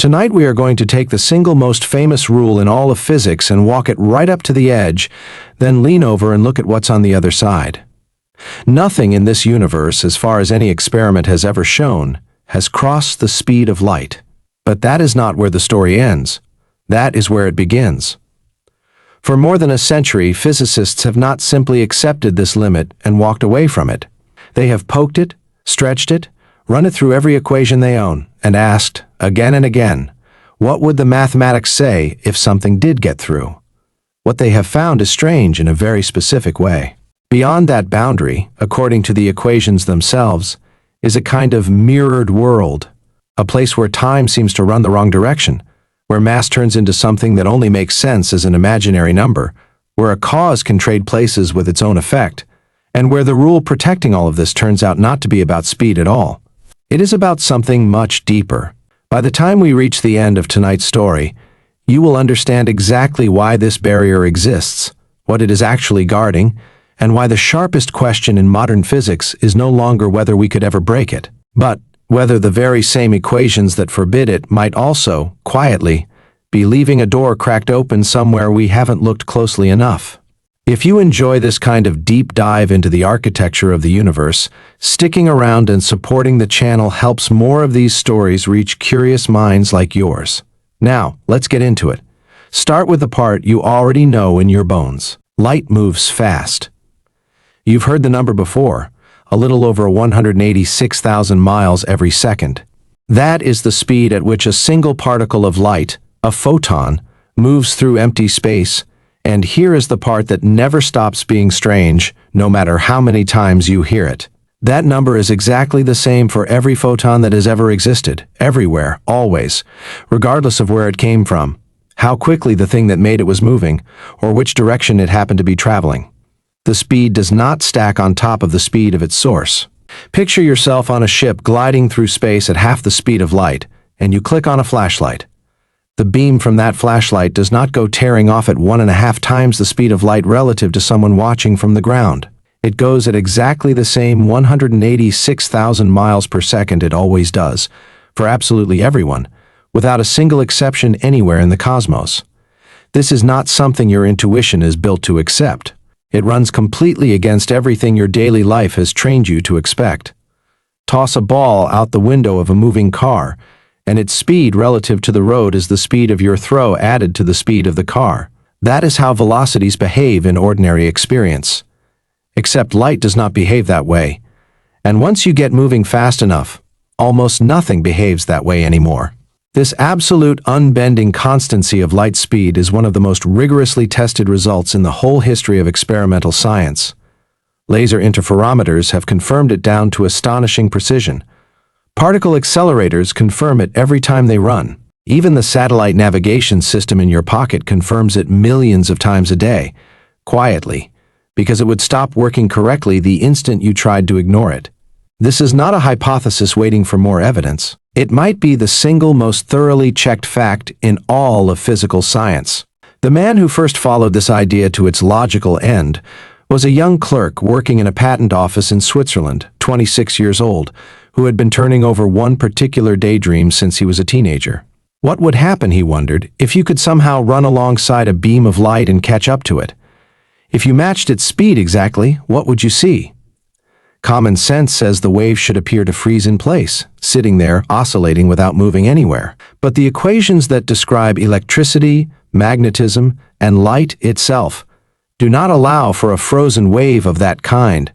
Tonight we are going to take the single most famous rule in all of physics and walk it right up to the edge, then lean over and look at what's on the other side. Nothing in this universe, as far as any experiment has ever shown, has crossed the speed of light. But that is not where the story ends. That is where it begins. For more than a century, physicists have not simply accepted this limit and walked away from it. They have poked it, stretched it, run it through every equation they own, and asked, again and again, what would the mathematics say if something did get through? What they have found is strange in a very specific way. Beyond that boundary, according to the equations themselves, is a kind of mirrored world, a place where time seems to run the wrong direction, where mass turns into something that only makes sense as an imaginary number, where a cause can trade places with its own effect, and where the rule protecting all of this turns out not to be about speed at all. It is about something much deeper. By the time we reach the end of tonight's story, you will understand exactly why this barrier exists, what it is actually guarding, and why the sharpest question in modern physics is no longer whether we could ever break it, but whether the very same equations that forbid it might also, quietly, be leaving a door cracked open somewhere we haven't looked closely enough. If you enjoy this kind of deep dive into the architecture of the universe, sticking around and supporting the channel helps more of these stories reach curious minds like yours. Now, let's get into it. Start with the part you already know in your bones. Light moves fast. You've heard the number before, a little over 186,000 miles every second. That is the speed at which a single particle of light, a photon, moves through empty space, and here is the part that never stops being strange, no matter how many times you hear it. That number is exactly the same for every photon that has ever existed, everywhere, always, regardless of where it came from, how quickly the thing that made it was moving, or which direction it happened to be traveling. The speed does not stack on top of the speed of its source. Picture yourself on a ship gliding through space at half the speed of light, and you click on a flashlight. The beam from that flashlight does not go tearing off at 1.5 times the speed of light relative to someone watching from the ground. It goes at exactly the same 186,000 miles per second it always does, for absolutely everyone, without a single exception anywhere in the cosmos. This is not something your intuition is built to accept. It runs completely against everything your daily life has trained you to expect. Toss a ball out the window of a moving car, and its speed relative to the road is the speed of your throw added to the speed of the car. That is how velocities behave in ordinary experience. Except light does not behave that way. And once you get moving fast enough, almost nothing behaves that way anymore. This absolute unbending constancy of light speed is one of the most rigorously tested results in the whole history of experimental science. Laser interferometers have confirmed it down to astonishing precision. Particle accelerators confirm it every time they run. Even the satellite navigation system in your pocket confirms it millions of times a day, quietly, because it would stop working correctly the instant you tried to ignore it. This is not a hypothesis waiting for more evidence. It might be the single most thoroughly checked fact in all of physical science. The man who first followed this idea to its logical end was a young clerk working in a patent office in Switzerland, 26 years old, who had been turning over one particular daydream since he was a teenager. What would happen, he wondered, if you could somehow run alongside a beam of light and catch up to it? If you matched its speed exactly, what would you see? Common sense says the wave should appear to freeze in place, sitting there, oscillating without moving anywhere. But the equations that describe electricity, magnetism, and light itself do not allow for a frozen wave of that kind.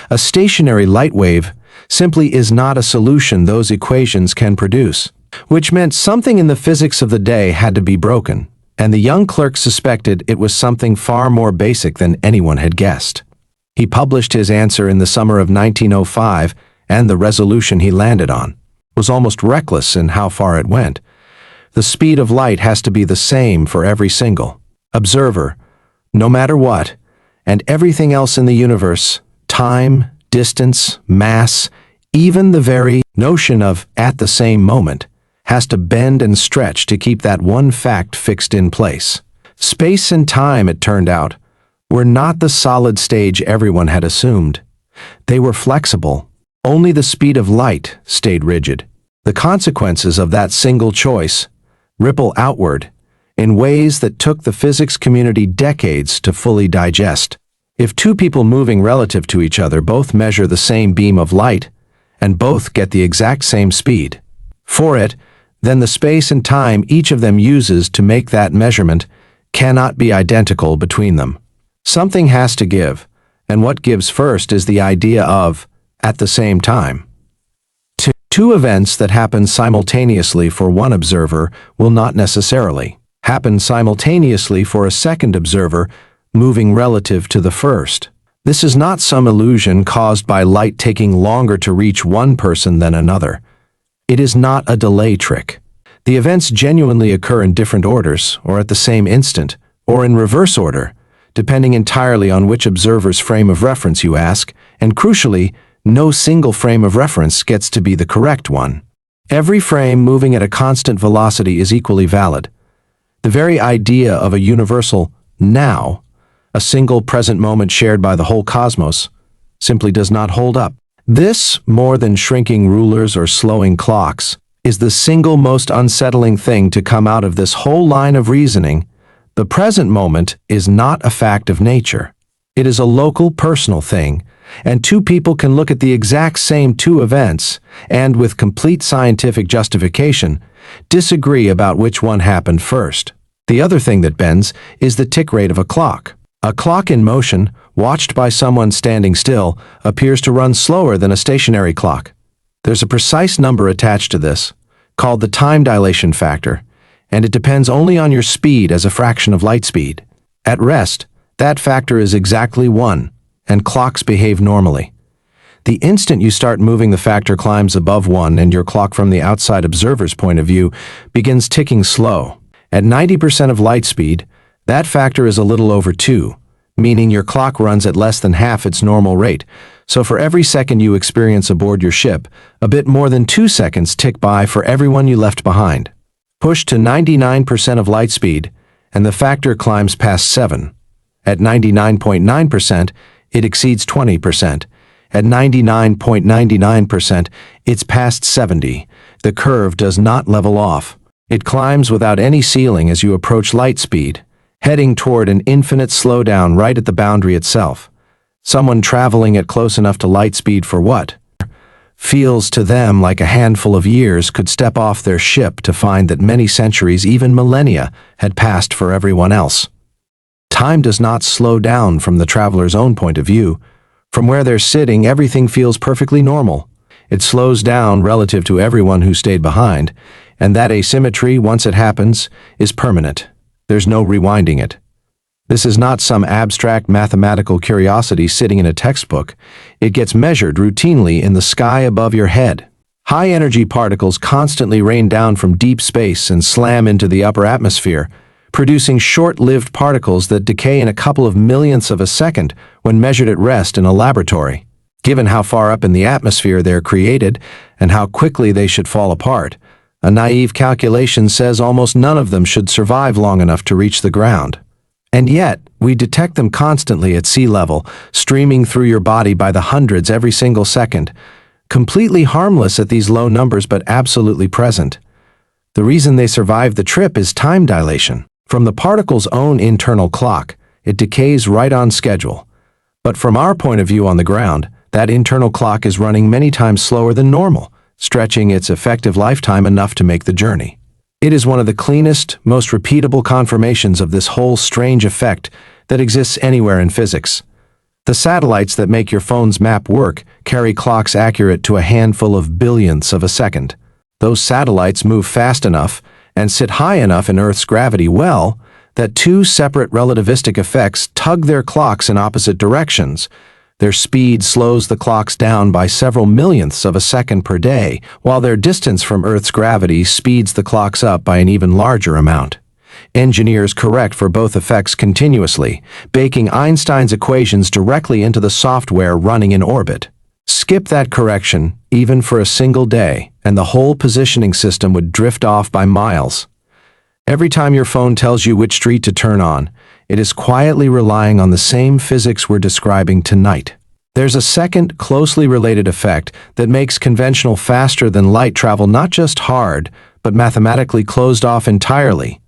A stationary light wave simply is not a solution those equations can produce, which meant something in the physics of the day had to be broken, and the young clerk suspected it was something far more basic than anyone had guessed. He published his answer in the summer of 1905, and the resolution he landed on was almost reckless in how far it went. The speed of light has to be the same for every single observer, no matter what, and everything else in the universe, time, distance, mass, even the very notion of at the same moment, has to bend and stretch to keep that one fact fixed in place. Space and time, it turned out, were not the solid stage everyone had assumed. They were flexible. Only the speed of light stayed rigid. The consequences of that single choice ripple outward in ways that took the physics community decades to fully digest. If two people moving relative to each other both measure the same beam of light and both get the exact same speed for it, then the space and time each of them uses to make that measurement cannot be identical between them. Something has to give, and what gives first is the idea of at the same time. Two events that happen simultaneously for one observer will not necessarily happen simultaneously for a second observer moving relative to the first. This is not some illusion caused by light taking longer to reach one person than another. It is not a delay trick. The events genuinely occur in different orders, or at the same instant, or in reverse order, depending entirely on which observer's frame of reference you ask, and crucially, no single frame of reference gets to be the correct one. Every frame moving at a constant velocity is equally valid. The very idea of a universal now, a single present moment shared by the whole cosmos, simply does not hold up. This, more than shrinking rulers or slowing clocks, is the single most unsettling thing to come out of this whole line of reasoning. The present moment is not a fact of nature. It is a local, personal thing, and two people can look at the exact same two events and, with complete scientific justification, disagree about which one happened first. The other thing that bends is the tick rate of a clock. A clock in motion, watched by someone standing still, appears to run slower than a stationary clock. There's a precise number attached to this, called the time dilation factor, and it depends only on your speed as a fraction of light speed. At rest, that factor is exactly 1, and clocks behave normally. The instant you start moving, the factor climbs above 1, and your clock from the outside observer's point of view begins ticking slow. At 90% of light speed, that factor is a little over 2, meaning your clock runs at less than half its normal rate. So for every second you experience aboard your ship, a bit more than 2 seconds tick by for everyone you left behind. Push to 99% of light speed, and the factor climbs past 7. At 99.9%, it exceeds 20%. At 99.99%, it's past 70. The curve does not level off. It climbs without any ceiling as you approach light speed, heading toward an infinite slowdown right at the boundary itself. Someone traveling at close enough to light speed for what feels to them like a handful of years could step off their ship to find that many centuries, even millennia, had passed for everyone else. Time does not slow down from the traveler's own point of view. From where they're sitting, everything feels perfectly normal. It slows down relative to everyone who stayed behind, and that asymmetry, once it happens, is permanent. There's no rewinding it. This is not some abstract mathematical curiosity sitting in a textbook. It gets measured routinely in the sky above your head. High-energy particles constantly rain down from deep space and slam into the upper atmosphere, producing short-lived particles that decay in a couple of millionths of a second when measured at rest in a laboratory. Given how far up in the atmosphere they're created and how quickly they should fall apart, a naive calculation says almost none of them should survive long enough to reach the ground. And yet, we detect them constantly at sea level, streaming through your body by the hundreds every single second, completely harmless at these low numbers but absolutely present. The reason they survive the trip is time dilation. From the particle's own internal clock, it decays right on schedule. But from our point of view on the ground, that internal clock is running many times slower than normal, stretching its effective lifetime enough to make the journey. It is one of the cleanest, most repeatable confirmations of this whole strange effect that exists anywhere in physics. The satellites that make your phone's map work carry clocks accurate to a handful of billionths of a second. Those satellites move fast enough and sit high enough in Earth's gravity well that two separate relativistic effects tug their clocks in opposite directions. Their speed slows the clocks down by several millionths of a second per day, while their distance from Earth's gravity speeds the clocks up by an even larger amount. Engineers correct for both effects continuously, baking Einstein's equations directly into the software running in orbit. Skip that correction, even for a single day, and the whole positioning system would drift off by miles. Every time your phone tells you which street to turn on, it is quietly relying on the same physics we're describing tonight. There's a second, closely related effect that makes conventional faster-than-light travel not just hard, but mathematically closed off entirely.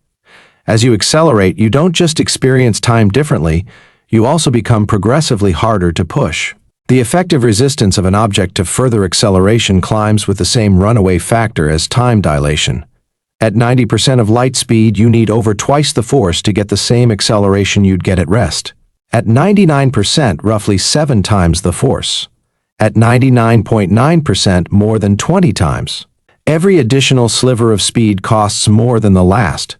As you accelerate, you don't just experience time differently, you also become progressively harder to push. The effective resistance of an object to further acceleration climbs with the same runaway factor as time dilation. At 90% of light speed, you need over twice the force to get the same acceleration you'd get at rest. At 99%, roughly 7 times the force. At 99.9%, more than 20 times. Every additional sliver of speed costs more than the last,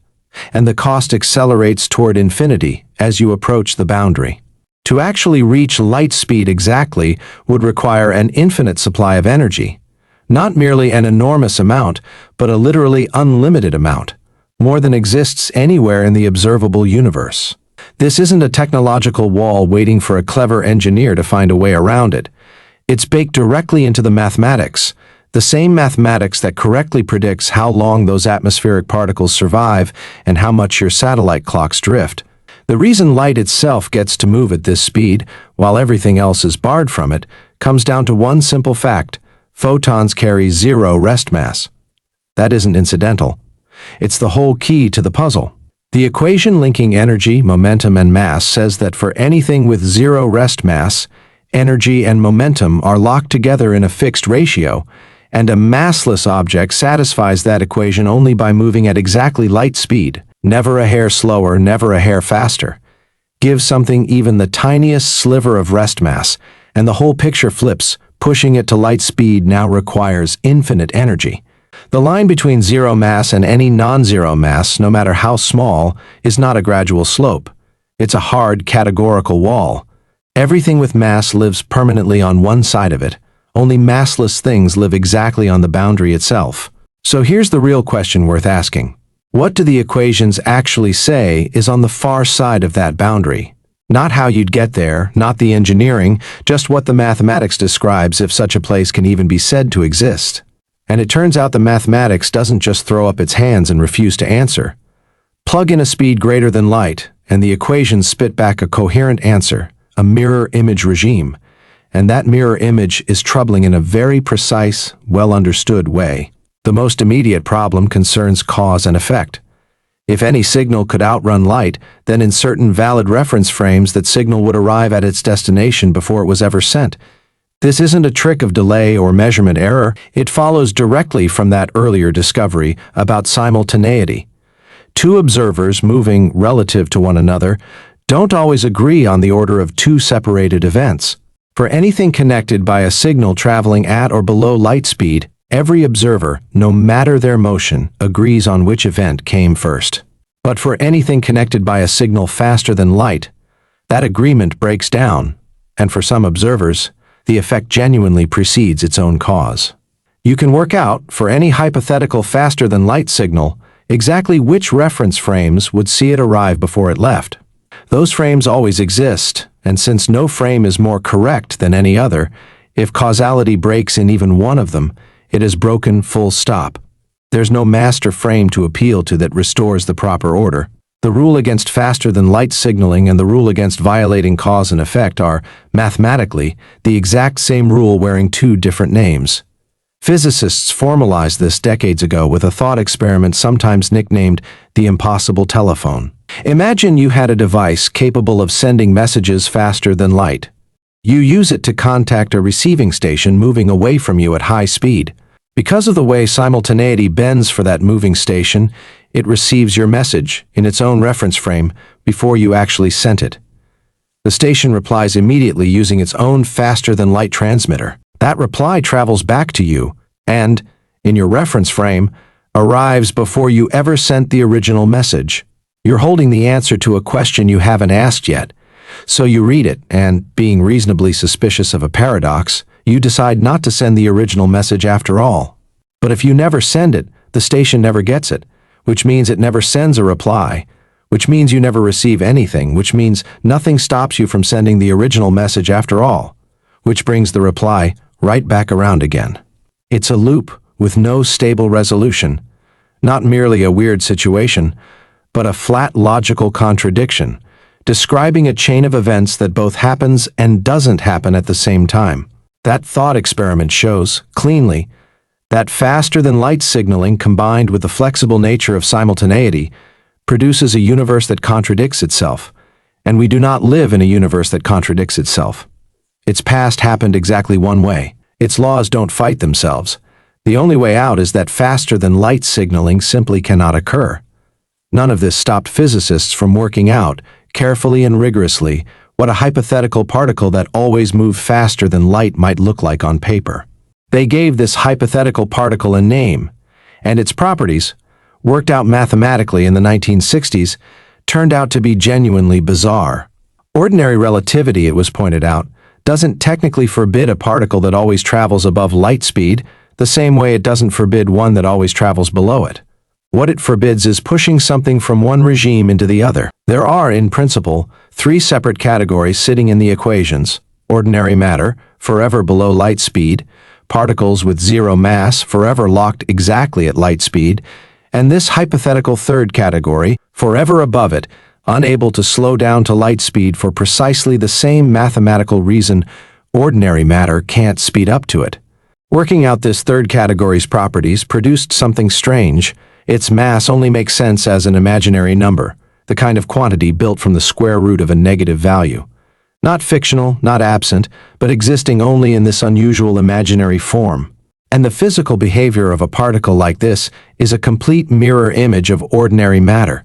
and the cost accelerates toward infinity as you approach the boundary. To actually reach light speed exactly would require an infinite supply of energy. Not merely an enormous amount, but a literally unlimited amount, more than exists anywhere in the observable universe. This isn't a technological wall waiting for a clever engineer to find a way around it. It's baked directly into the mathematics, the same mathematics that correctly predicts how long those atmospheric particles survive and how much your satellite clocks drift. The reason light itself gets to move at this speed, while everything else is barred from it, comes down to one simple fact: photons carry zero rest mass. That isn't incidental. It's the whole key to the puzzle. The equation linking energy, momentum, and mass says that for anything with zero rest mass, energy and momentum are locked together in a fixed ratio, and a massless object satisfies that equation only by moving at exactly light speed. Never a hair slower, never a hair faster. Give something even the tiniest sliver of rest mass, and the whole picture flips. Pushing it to light speed now requires infinite energy. The line between zero mass and any non-zero mass, no matter how small, is not a gradual slope. It's a hard, categorical wall. Everything with mass lives permanently on one side of it. Only massless things live exactly on the boundary itself. So here's the real question worth asking. What do the equations actually say is on the far side of that boundary? Not how you'd get there, not the engineering, just what the mathematics describes if such a place can even be said to exist. And it turns out the mathematics doesn't just throw up its hands and refuse to answer. Plug in a speed greater than light, and the equations spit back a coherent answer, a mirror image regime. And that mirror image is troubling in a very precise, well-understood way. The most immediate problem concerns cause and effect. If any signal could outrun light, then in certain valid reference frames that signal would arrive at its destination before it was ever sent. This isn't a trick of delay or measurement error, it follows directly from that earlier discovery about simultaneity. Two observers moving relative to one another don't always agree on the order of two separated events. For anything connected by a signal traveling at or below light speed, every observer, no matter their motion, agrees on which event came first. But for anything connected by a signal faster than light, that agreement breaks down, and for some observers, the effect genuinely precedes its own cause. You can work out, for any hypothetical faster-than-light signal, exactly which reference frames would see it arrive before it left. Those frames always exist, and since no frame is more correct than any other, if causality breaks in even one of them, it is broken full stop. There's no master frame to appeal to that restores the proper order. The rule against faster-than-light signaling and the rule against violating cause and effect are, mathematically, the exact same rule wearing two different names. Physicists formalized this decades ago with a thought experiment sometimes nicknamed the impossible telephone. Imagine you had a device capable of sending messages faster than light. You use it to contact a receiving station moving away from you at high speed. Because of the way simultaneity bends for that moving station, it receives your message in its own reference frame before you actually sent it. The station replies immediately using its own faster-than-light transmitter. That reply travels back to you and, in your reference frame, arrives before you ever sent the original message. You're holding the answer to a question you haven't asked yet. So you read it, and, being reasonably suspicious of a paradox, you decide not to send the original message after all. But if you never send it, the station never gets it, which means it never sends a reply, which means you never receive anything, which means nothing stops you from sending the original message after all, which brings the reply right back around again. It's a loop with no stable resolution, not merely a weird situation, but a flat logical contradiction, describing a chain of events that both happens and doesn't happen at the same time. That thought experiment shows, cleanly, that faster-than-light signaling combined with the flexible nature of simultaneity produces a universe that contradicts itself, and we do not live in a universe that contradicts itself. Its past happened exactly one way. Its laws don't fight themselves. The only way out is that faster-than-light signaling simply cannot occur. None of this stopped physicists from working out, carefully and rigorously, what a hypothetical particle that always moved faster than light might look like on paper. They gave this hypothetical particle a name, and its properties, worked out mathematically in the 1960s, turned out to be genuinely bizarre. Ordinary relativity, it was pointed out, doesn't technically forbid a particle that always travels above light speed, the same way it doesn't forbid one that always travels below it. What it forbids is pushing something from one regime into the other. There are, in principle, three separate categories sitting in the equations: ordinary matter, forever below light speed; particles with zero mass, forever locked exactly at light speed; and this hypothetical third category, forever above it, unable to slow down to light speed for precisely the same mathematical reason ordinary matter can't speed up to it. Working out this third category's properties produced something strange. Its mass only makes sense as an imaginary number, the kind of quantity built from the square root of a negative value. Not fictional, not absent, but existing only in this unusual imaginary form. And the physical behavior of a particle like this is a complete mirror image of ordinary matter.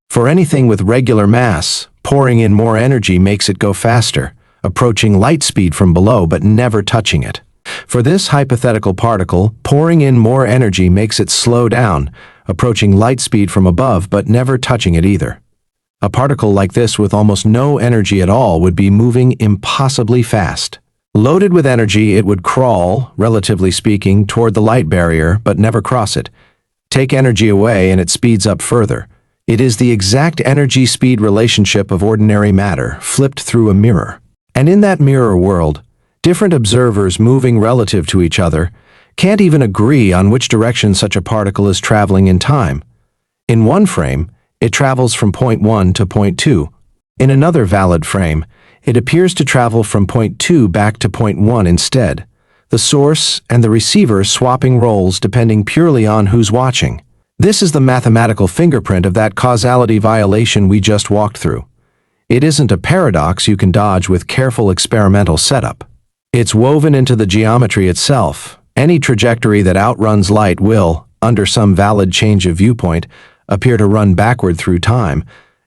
For anything with regular mass, pouring in more energy makes it go faster, approaching light speed from below but never touching it. For this hypothetical particle, pouring in more energy makes it slow down, approaching light speed from above but never touching it either. A particle like this with almost no energy at all would be moving impossibly fast. Loaded with energy, it would crawl, relatively speaking, toward the light barrier but never cross it. Take energy away and it speeds up further. It is the exact energy-speed relationship of ordinary matter flipped through a mirror. And in that mirror world, different observers moving relative to each other can't even agree on which direction such a particle is traveling in time. In one frame, it travels from point 1 to point 2. In another valid frame, it appears to travel from point 2 back to point 1 instead, the source and the receiver swapping roles depending purely on who's watching. This is the mathematical fingerprint of that causality violation we just walked through. It isn't a paradox you can dodge with careful experimental setup. It's woven into the geometry itself. Any trajectory that outruns light will, under some valid change of viewpoint, appear to run backward through time,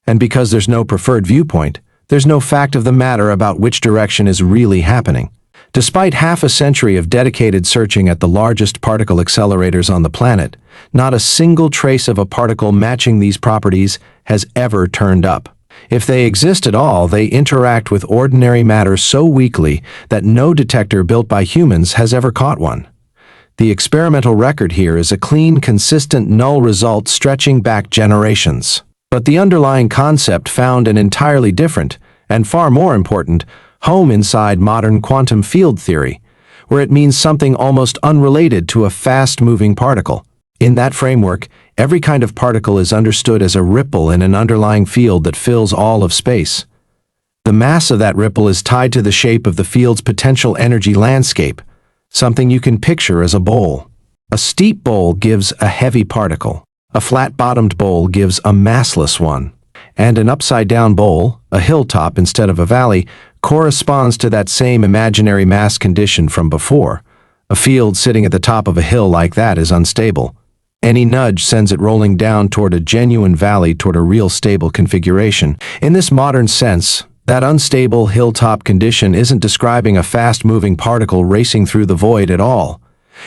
and because there's no preferred viewpoint, there's no fact of the matter about which direction is really happening. Despite half a century of dedicated searching at the largest particle accelerators on the planet, not a single trace of a particle matching these properties has ever turned up. If they exist at all, they interact with ordinary matter so weakly that no detector built by humans has ever caught one. The experimental record here is a clean, consistent null result stretching back generations. But the underlying concept found an entirely different, and far more important, home inside modern quantum field theory, where it means something almost unrelated to a fast-moving particle. In that framework, every kind of particle is understood as a ripple in an underlying field that fills all of space. The mass of that ripple is tied to the shape of the field's potential energy landscape, something you can picture as a bowl. A steep bowl gives a heavy particle. A flat-bottomed bowl gives a massless one. And an upside-down bowl, a hilltop instead of a valley, corresponds to that same imaginary mass condition from before. A field sitting at the top of a hill like that is unstable. Any nudge sends it rolling down toward a genuine valley, toward a real stable configuration. In this modern sense, that unstable hilltop condition isn't describing a fast-moving particle racing through the void at all.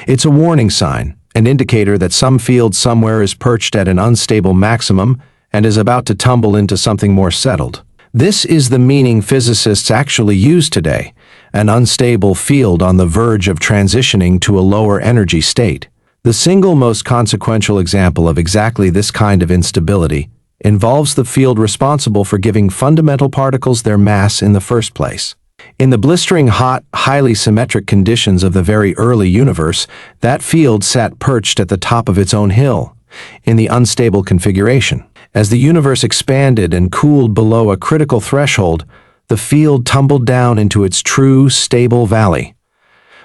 It's a warning sign, an indicator that some field somewhere is perched at an unstable maximum and is about to tumble into something more settled. This is the meaning physicists actually use today, an unstable field on the verge of transitioning to a lower energy state. The single most consequential example of exactly this kind of instability involves the field responsible for giving fundamental particles their mass in the first place. In the blistering hot, highly symmetric conditions of the very early universe, that field sat perched at the top of its own hill, in the unstable configuration. As the universe expanded and cooled below a critical threshold, the field tumbled down into its true, stable valley.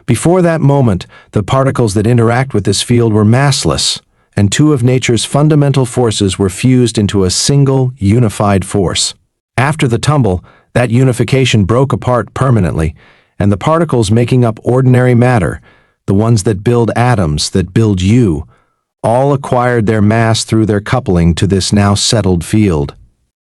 Before that moment, the particles that interact with this field were massless, and two of nature's fundamental forces were fused into a single, unified force. After the tumble, that unification broke apart permanently, and the particles making up ordinary matter, the ones that build atoms, that build you, all acquired their mass through their coupling to this now settled field.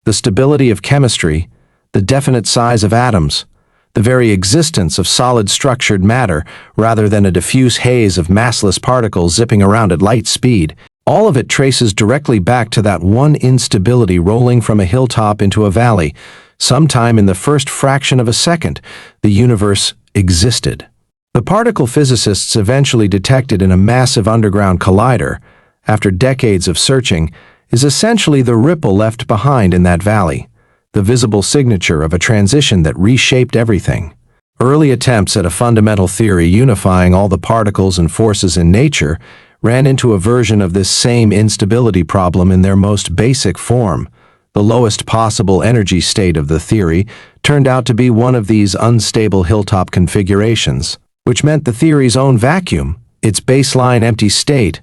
The stability of chemistry, the definite size of atoms, the very existence of solid structured matter rather than a diffuse haze of massless particles zipping around at light speed, all of it traces directly back to that one instability rolling from a hilltop into a valley. Sometime in the first fraction of a second, the universe existed. The particle physicists eventually detected in a massive underground collider, after decades of searching, is essentially the ripple left behind in that valley, the visible signature of a transition that reshaped everything. Early attempts at a fundamental theory unifying all the particles and forces in nature ran into a version of this same instability problem in their most basic form. The lowest possible energy state of the theory turned out to be one of these unstable hilltop configurations, which meant the theory's own vacuum, its baseline empty state,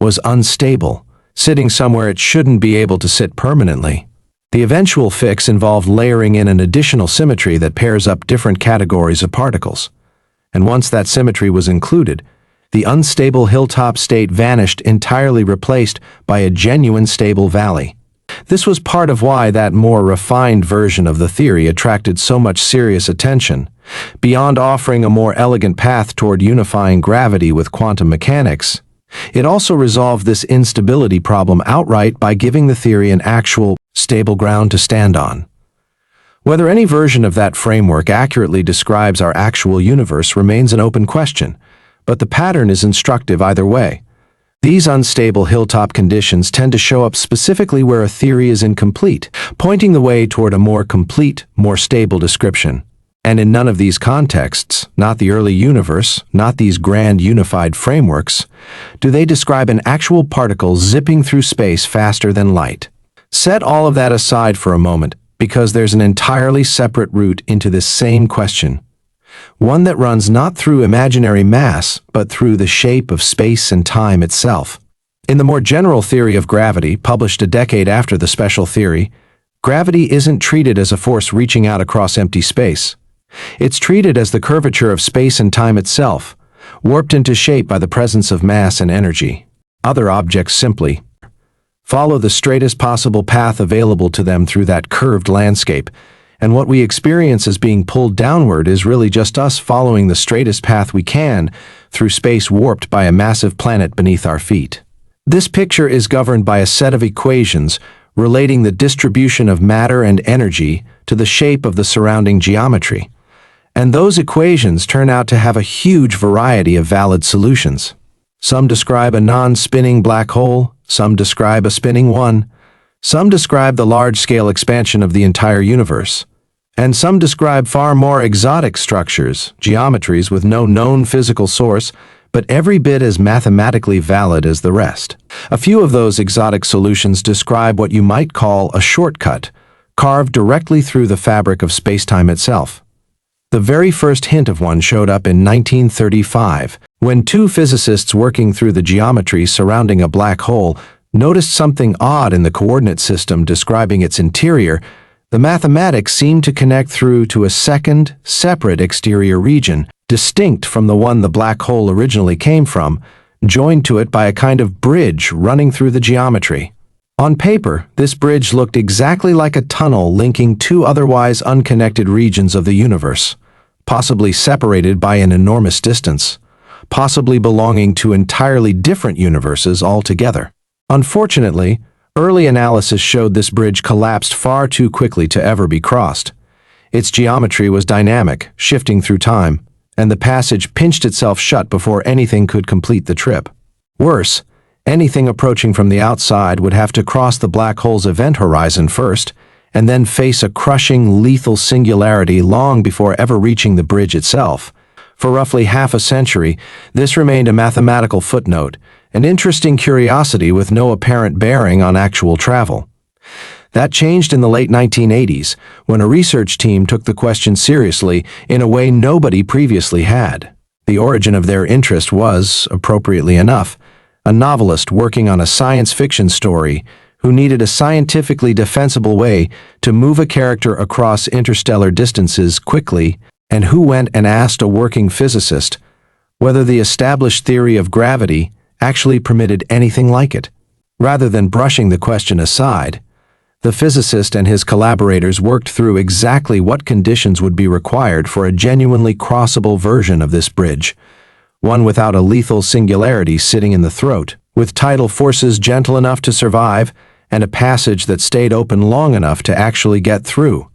was unstable, sitting somewhere it shouldn't be able to sit permanently. The eventual fix involved layering in an additional symmetry that pairs up different categories of particles. And once that symmetry was included, the unstable hilltop state vanished, entirely replaced by a genuine stable valley. This was part of why that more refined version of the theory attracted so much serious attention. Beyond offering a more elegant path toward unifying gravity with quantum mechanics, it also resolved this instability problem outright by giving the theory an actual, stable ground to stand on. Whether any version of that framework accurately describes our actual universe remains an open question, but the pattern is instructive either way. These unstable hilltop conditions tend to show up specifically where a theory is incomplete, pointing the way toward a more complete, more stable description. And in none of these contexts, not the early universe, not these grand unified frameworks, do they describe an actual particle zipping through space faster than light. Set all of that aside for a moment, because there's an entirely separate route into this same question. One that runs not through imaginary mass, but through the shape of space and time itself. In the more general theory of gravity, published a decade after the special theory, gravity isn't treated as a force reaching out across empty space. It's treated as the curvature of space and time itself, warped into shape by the presence of mass and energy. Other objects simply follow the straightest possible path available to them through that curved landscape, and what we experience as being pulled downward is really just us following the straightest path we can through space warped by a massive planet beneath our feet. This picture is governed by a set of equations relating the distribution of matter and energy to the shape of the surrounding geometry, and those equations turn out to have a huge variety of valid solutions. Some describe a non-spinning black hole, some describe a spinning one, some describe the large-scale expansion of the entire universe, and some describe far more exotic structures, geometries with no known physical source, but every bit as mathematically valid as the rest. A few of those exotic solutions describe what you might call a shortcut, carved directly through the fabric of space-time itself. The very first hint of one showed up in 1935, when two physicists working through the geometry surrounding a black hole noticed something odd in the coordinate system describing its interior. The mathematics seemed to connect through to a second, separate exterior region, distinct from the one the black hole originally came from, joined to it by a kind of bridge running through the geometry. On paper, this bridge looked exactly like a tunnel linking two otherwise unconnected regions of the universe, possibly separated by an enormous distance, possibly belonging to entirely different universes altogether. Unfortunately, early analysis showed this bridge collapsed far too quickly to ever be crossed. Its geometry was dynamic, shifting through time, and the passage pinched itself shut before anything could complete the trip. Worse, anything approaching from the outside would have to cross the black hole's event horizon first, and then face a crushing, lethal singularity long before ever reaching the bridge itself. For roughly half a century, this remained a mathematical footnote, an interesting curiosity with no apparent bearing on actual travel. That changed in the late 1980s, when a research team took the question seriously in a way nobody previously had. The origin of their interest was, appropriately enough, a novelist working on a science fiction story who needed a scientifically defensible way to move a character across interstellar distances quickly, and who went and asked a working physicist whether the established theory of gravity actually permitted anything like it. Rather than brushing the question aside, the physicist and his collaborators worked through exactly what conditions would be required for a genuinely crossable version of this bridge, one without a lethal singularity sitting in the throat, with tidal forces gentle enough to survive, and a passage that stayed open long enough to actually get through.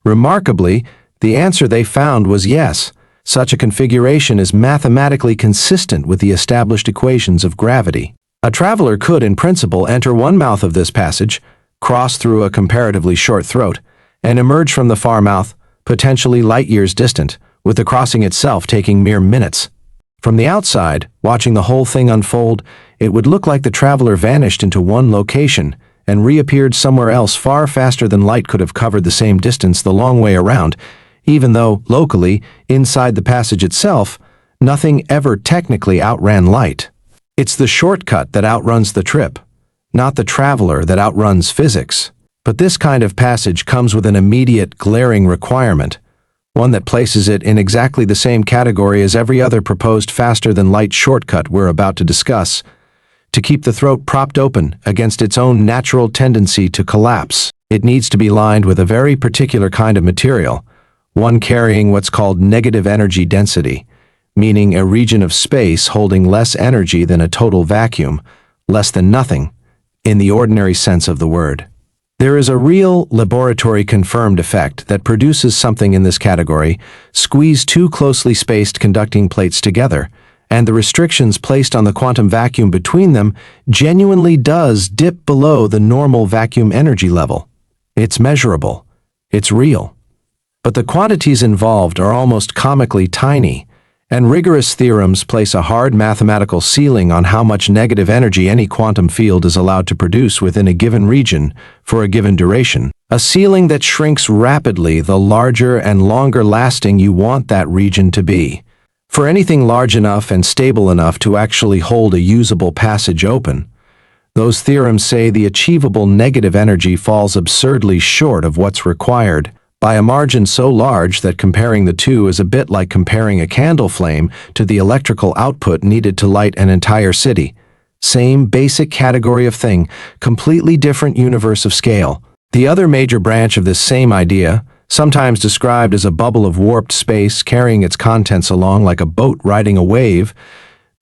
Remarkably, the answer they found was yes. Such a configuration is mathematically consistent with the established equations of gravity. A traveler could, in principle, enter one mouth of this passage, cross through a comparatively short throat, and emerge from the far mouth, potentially light years distant, with the crossing itself taking mere minutes. From the outside, watching the whole thing unfold, it would look like the traveler vanished into one location and reappeared somewhere else far faster than light could have covered the same distance the long way around, even though, locally, inside the passage itself, nothing ever technically outran light. It's the shortcut that outruns the trip, not the traveler that outruns physics. But this kind of passage comes with an immediate, glaring requirement, one that places it in exactly the same category as every other proposed faster-than-light shortcut we're about to discuss: to keep the throat propped open against its own natural tendency to collapse. It needs to be lined with a very particular kind of material, one carrying what's called negative energy density, meaning a region of space holding less energy than a total vacuum, less than nothing, in the ordinary sense of the word. There is a real, laboratory-confirmed effect that produces something in this category: squeeze two closely spaced conducting plates together, and the restrictions placed on the quantum vacuum between them genuinely does dip below the normal vacuum energy level. It's measurable. It's real. But the quantities involved are almost comically tiny, and rigorous theorems place a hard mathematical ceiling on how much negative energy any quantum field is allowed to produce within a given region for a given duration, a ceiling that shrinks rapidly the larger and longer lasting you want that region to be. For anything large enough and stable enough to actually hold a usable passage open, those theorems say the achievable negative energy falls absurdly short of what's required, by a margin so large that comparing the two is a bit like comparing a candle flame to the electrical output needed to light an entire city. Same basic category of thing, completely different universe of scale. The other major branch of this same idea, sometimes described as a bubble of warped space carrying its contents along like a boat riding a wave,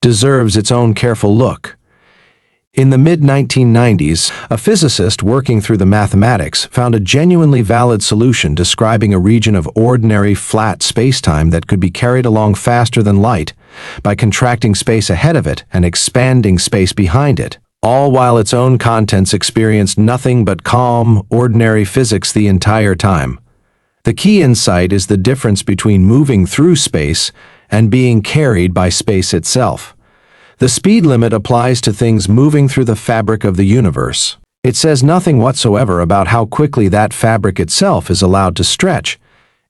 deserves its own careful look. In the mid-1990s, a physicist working through the mathematics found a genuinely valid solution describing a region of ordinary flat spacetime that could be carried along faster than light by contracting space ahead of it and expanding space behind it, all while its own contents experienced nothing but calm, ordinary physics the entire time. The key insight is the difference between moving through space and being carried by space itself. The speed limit applies to things moving through the fabric of the universe. It says nothing whatsoever about how quickly that fabric itself is allowed to stretch,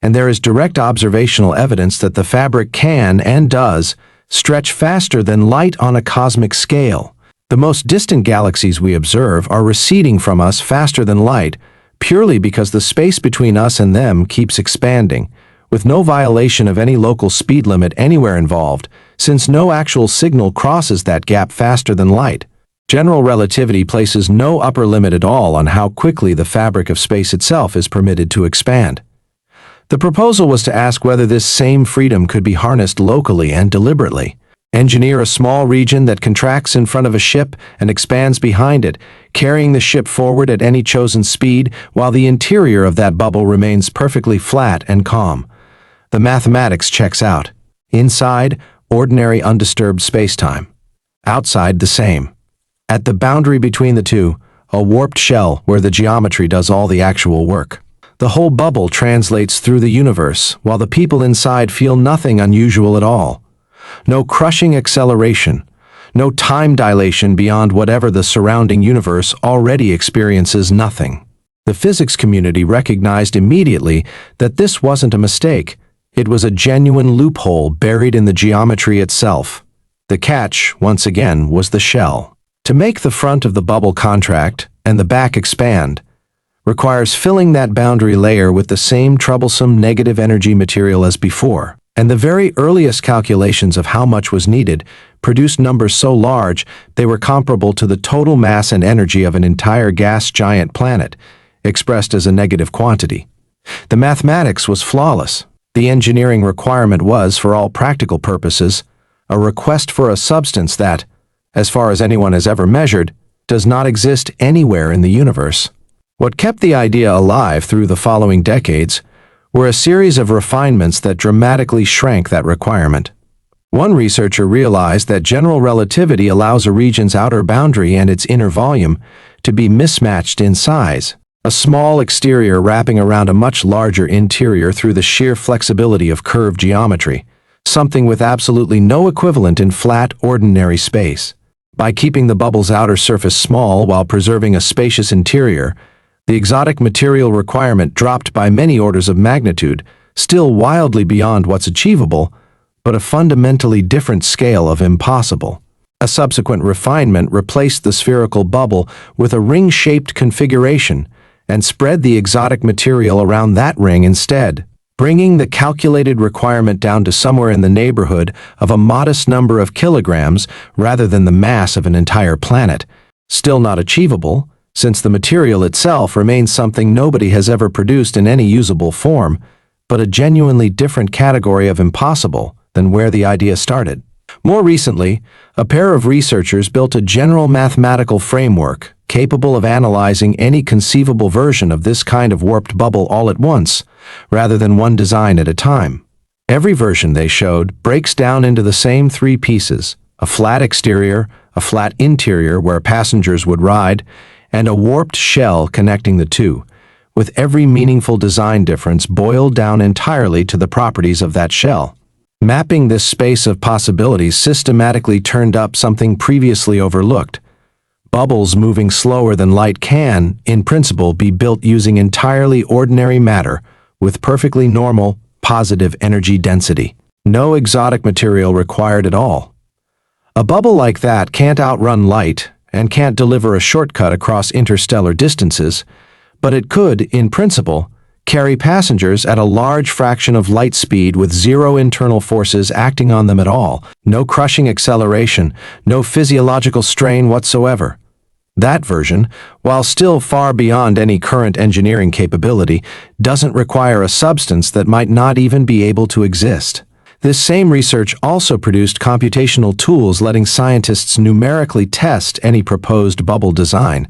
and there is direct observational evidence that the fabric can, and does, stretch faster than light on a cosmic scale. The most distant galaxies we observe are receding from us faster than light, purely because the space between us and them keeps expanding, with no violation of any local speed limit anywhere involved, since no actual signal crosses that gap faster than light. General relativity places no upper limit at all on how quickly the fabric of space itself is permitted to expand. The proposal was to ask whether this same freedom could be harnessed locally and deliberately. Engineer a small region that contracts in front of a ship and expands behind it, carrying the ship forward at any chosen speed, while the interior of that bubble remains perfectly flat and calm. The mathematics checks out. Inside, ordinary undisturbed spacetime. Outside, the same. At the boundary between the two, a warped shell where the geometry does all the actual work. The whole bubble translates through the universe, while the people inside feel nothing unusual at all. No crushing acceleration, no time dilation beyond whatever the surrounding universe already experiences. Nothing. The physics community recognized immediately that this wasn't a mistake. It was a genuine loophole buried in the geometry itself. The catch, once again, was the shell. To make the front of the bubble contract and the back expand requires filling that boundary layer with the same troublesome negative energy material as before. And the very earliest calculations of how much was needed produced numbers so large they were comparable to the total mass and energy of an entire gas giant planet, expressed as a negative quantity. The mathematics was flawless. The engineering requirement was, for all practical purposes, a request for a substance that, as far as anyone has ever measured, does not exist anywhere in the universe. What kept the idea alive through the following decades were a series of refinements that dramatically shrank that requirement. One researcher realized that general relativity allows a region's outer boundary and its inner volume to be mismatched in size, a small exterior wrapping around a much larger interior through the sheer flexibility of curved geometry, something with absolutely no equivalent in flat, ordinary space. By keeping the bubble's outer surface small while preserving a spacious interior, the exotic material requirement dropped by many orders of magnitude, still wildly beyond what's achievable, but a fundamentally different scale of impossible. A subsequent refinement replaced the spherical bubble with a ring-shaped configuration and spread the exotic material around that ring instead, bringing the calculated requirement down to somewhere in the neighborhood of a modest number of kilograms rather than the mass of an entire planet. Still not achievable, since the material itself remains something nobody has ever produced in any usable form, but a genuinely different category of impossible than where the idea started. More recently, a pair of researchers built a general mathematical framework capable of analyzing any conceivable version of this kind of warped bubble all at once, rather than one design at a time. Every version they showed breaks down into the same three pieces: a flat exterior, a flat interior where passengers would ride, and a warped shell connecting the two, with every meaningful design difference boiled down entirely to the properties of that shell. Mapping this space of possibilities systematically turned up something previously overlooked. Bubbles moving slower than light can, in principle, be built using entirely ordinary matter with perfectly normal, positive energy density. No exotic material required at all. A bubble like that can't outrun light and can't deliver a shortcut across interstellar distances, but it could, in principle, carry passengers at a large fraction of light speed with zero internal forces acting on them at all, no crushing acceleration, no physiological strain whatsoever. That version, while still far beyond any current engineering capability, doesn't require a substance that might not even be able to exist. This same research also produced computational tools letting scientists numerically test any proposed bubble design,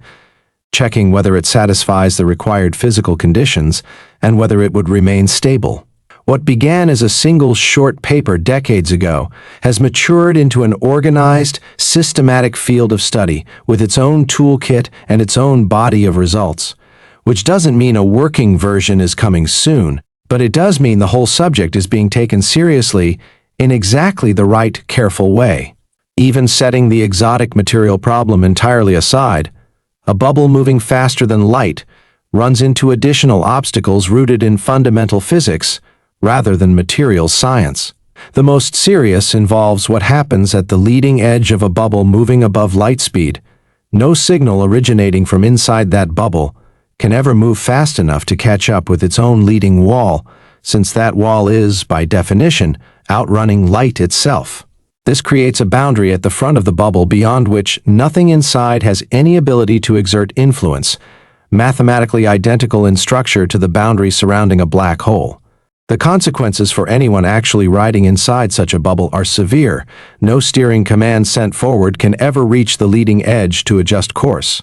checking whether it satisfies the required physical conditions and whether it would remain stable. What began as a single short paper decades ago has matured into an organized, systematic field of study with its own toolkit and its own body of results, which doesn't mean a working version is coming soon, but it does mean the whole subject is being taken seriously in exactly the right, careful way. Even setting the exotic material problem entirely aside, a bubble moving faster than light runs into additional obstacles rooted in fundamental physics rather than material science. The most serious involves what happens at the leading edge of a bubble moving above light speed. No signal originating from inside that bubble can ever move fast enough to catch up with its own leading wall, since that wall is, by definition, outrunning light itself. This creates a boundary at the front of the bubble beyond which nothing inside has any ability to exert influence, mathematically identical in structure to the boundary surrounding a black hole. The consequences for anyone actually riding inside such a bubble are severe. No steering command sent forward can ever reach the leading edge to adjust course.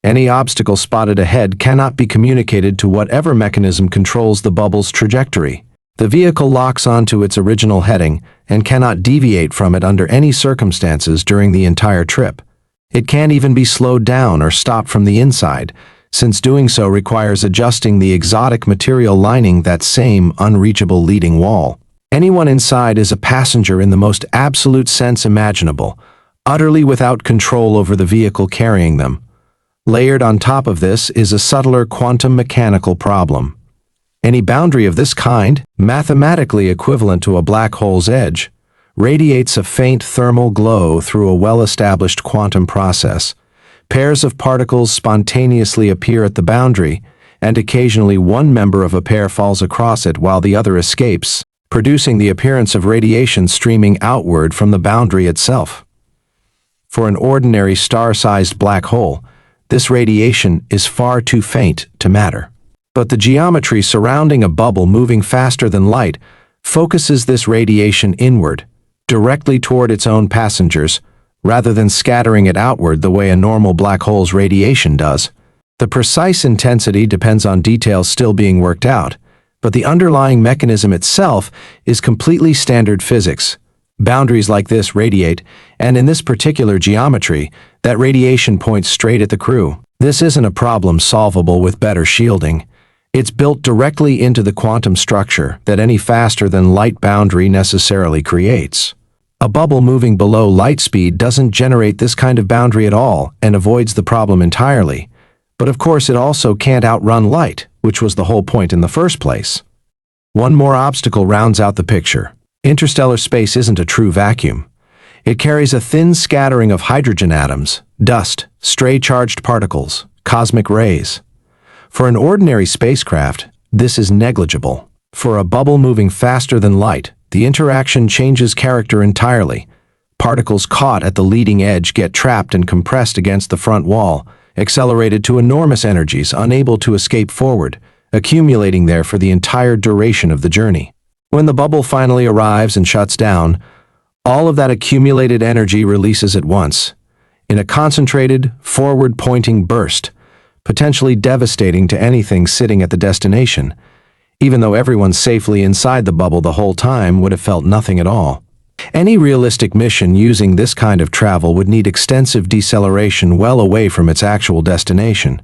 Any obstacle spotted ahead cannot be communicated to whatever mechanism controls the bubble's trajectory. The vehicle locks onto its original heading and cannot deviate from it under any circumstances during the entire trip. It can't even be slowed down or stopped from the inside, since doing so requires adjusting the exotic material lining that same unreachable leading wall. Anyone inside is a passenger in the most absolute sense imaginable, utterly without control over the vehicle carrying them. Layered on top of this is a subtler quantum mechanical problem. Any boundary of this kind, mathematically equivalent to a black hole's edge, radiates a faint thermal glow through a well-established quantum process. Pairs of particles spontaneously appear at the boundary, and occasionally one member of a pair falls across it while the other escapes, producing the appearance of radiation streaming outward from the boundary itself. For an ordinary star-sized black hole, this radiation is far too faint to matter. But the geometry surrounding a bubble moving faster than light focuses this radiation inward, directly toward its own passengers, rather than scattering it outward the way a normal black hole's radiation does. The precise intensity depends on details still being worked out, but the underlying mechanism itself is completely standard physics. Boundaries like this radiate, and in this particular geometry, that radiation points straight at the crew. This isn't a problem solvable with better shielding. It's built directly into the quantum structure that any faster-than-light boundary necessarily creates. A bubble moving below light speed doesn't generate this kind of boundary at all and avoids the problem entirely. But of course it also can't outrun light, which was the whole point in the first place. One more obstacle rounds out the picture. Interstellar space isn't a true vacuum. It carries a thin scattering of hydrogen atoms, dust, stray charged particles, cosmic rays. For an ordinary spacecraft, this is negligible. For a bubble moving faster than light, the interaction changes character entirely. Particles caught at the leading edge get trapped and compressed against the front wall, accelerated to enormous energies unable to escape forward, accumulating there for the entire duration of the journey. When the bubble finally arrives and shuts down, all of that accumulated energy releases at once, in a concentrated, forward-pointing burst, potentially devastating to anything sitting at the destination, even though everyone safely inside the bubble the whole time would have felt nothing at all. Any realistic mission using this kind of travel would need extensive deceleration well away from its actual destination,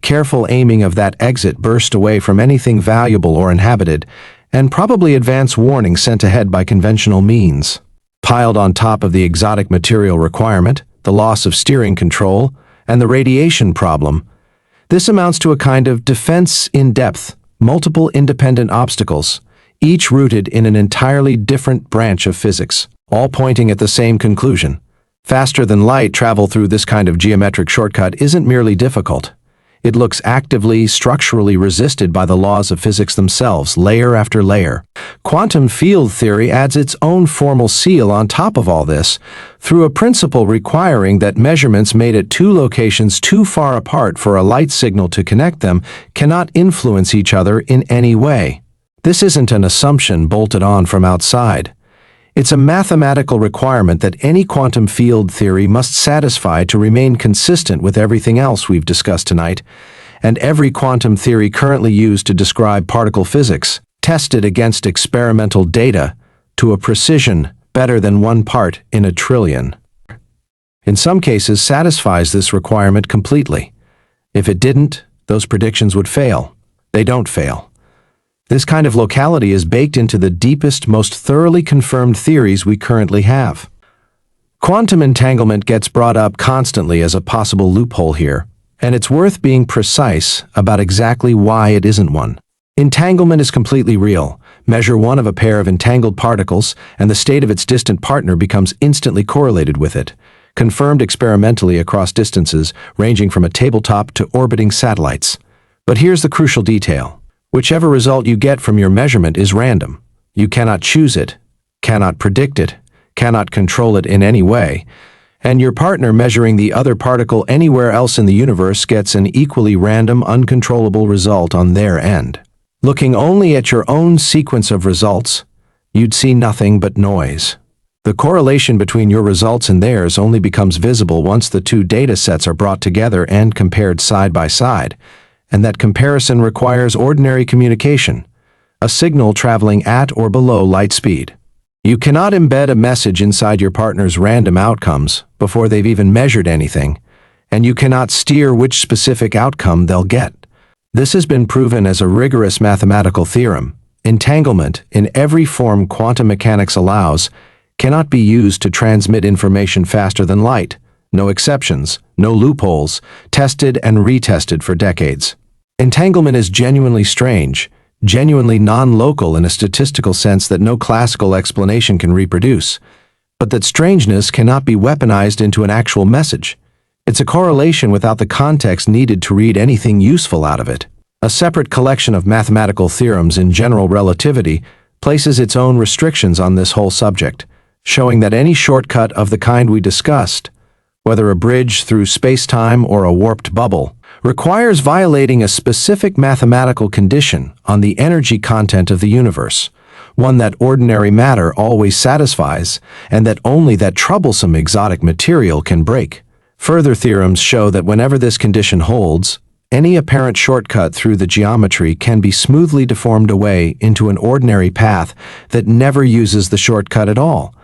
careful aiming of that exit burst away from anything valuable or inhabited, and probably advance warning sent ahead by conventional means. Piled on top of the exotic material requirement, the loss of steering control, and the radiation problem, this amounts to a kind of defense in depth, multiple independent obstacles, each rooted in an entirely different branch of physics, all pointing at the same conclusion. Faster than light travel through this kind of geometric shortcut isn't merely difficult. It looks actively, structurally resisted by the laws of physics themselves, layer after layer. Quantum field theory adds its own formal seal on top of all this, through a principle requiring that measurements made at two locations too far apart for a light signal to connect them cannot influence each other in any way. This isn't an assumption bolted on from outside. It's a mathematical requirement that any quantum field theory must satisfy to remain consistent with everything else we've discussed tonight, and every quantum theory currently used to describe particle physics, tested against experimental data, to a precision better than 1 part in a trillion. In some cases, satisfies this requirement completely. If it didn't, those predictions would fail. They don't fail. This kind of locality is baked into the deepest, most thoroughly confirmed theories we currently have. Quantum entanglement gets brought up constantly as a possible loophole here, and it's worth being precise about exactly why it isn't one. Entanglement is completely real. Measure one of a pair of entangled particles, and the state of its distant partner becomes instantly correlated with it, confirmed experimentally across distances ranging from a tabletop to orbiting satellites. But here's the crucial detail. Whichever result you get from your measurement is random. You cannot choose it, cannot predict it, cannot control it in any way, and your partner measuring the other particle anywhere else in the universe gets an equally random, uncontrollable result on their end. Looking only at your own sequence of results, you'd see nothing but noise. The correlation between your results and theirs only becomes visible once the two data sets are brought together and compared side by side, and that comparison requires ordinary communication, a signal traveling at or below light speed. You cannot embed a message inside your partner's random outcomes before they've even measured anything, and you cannot steer which specific outcome they'll get. This has been proven as a rigorous mathematical theorem. Entanglement, in every form quantum mechanics allows, cannot be used to transmit information faster than light, no exceptions, no loopholes, tested and retested for decades. Entanglement is genuinely strange, genuinely non-local in a statistical sense that no classical explanation can reproduce, but that strangeness cannot be weaponized into an actual message. It's a correlation without the context needed to read anything useful out of it. A separate collection of mathematical theorems in general relativity places its own restrictions on this whole subject, showing that any shortcut of the kind we discussed, whether a bridge through space-time or a warped bubble, requires violating a specific mathematical condition on the energy content of the universe, one that ordinary matter always satisfies, and that only that troublesome exotic material can break. Further theorems show that whenever this condition holds, any apparent shortcut through the geometry can be smoothly deformed away into an ordinary path that never uses the shortcut at all,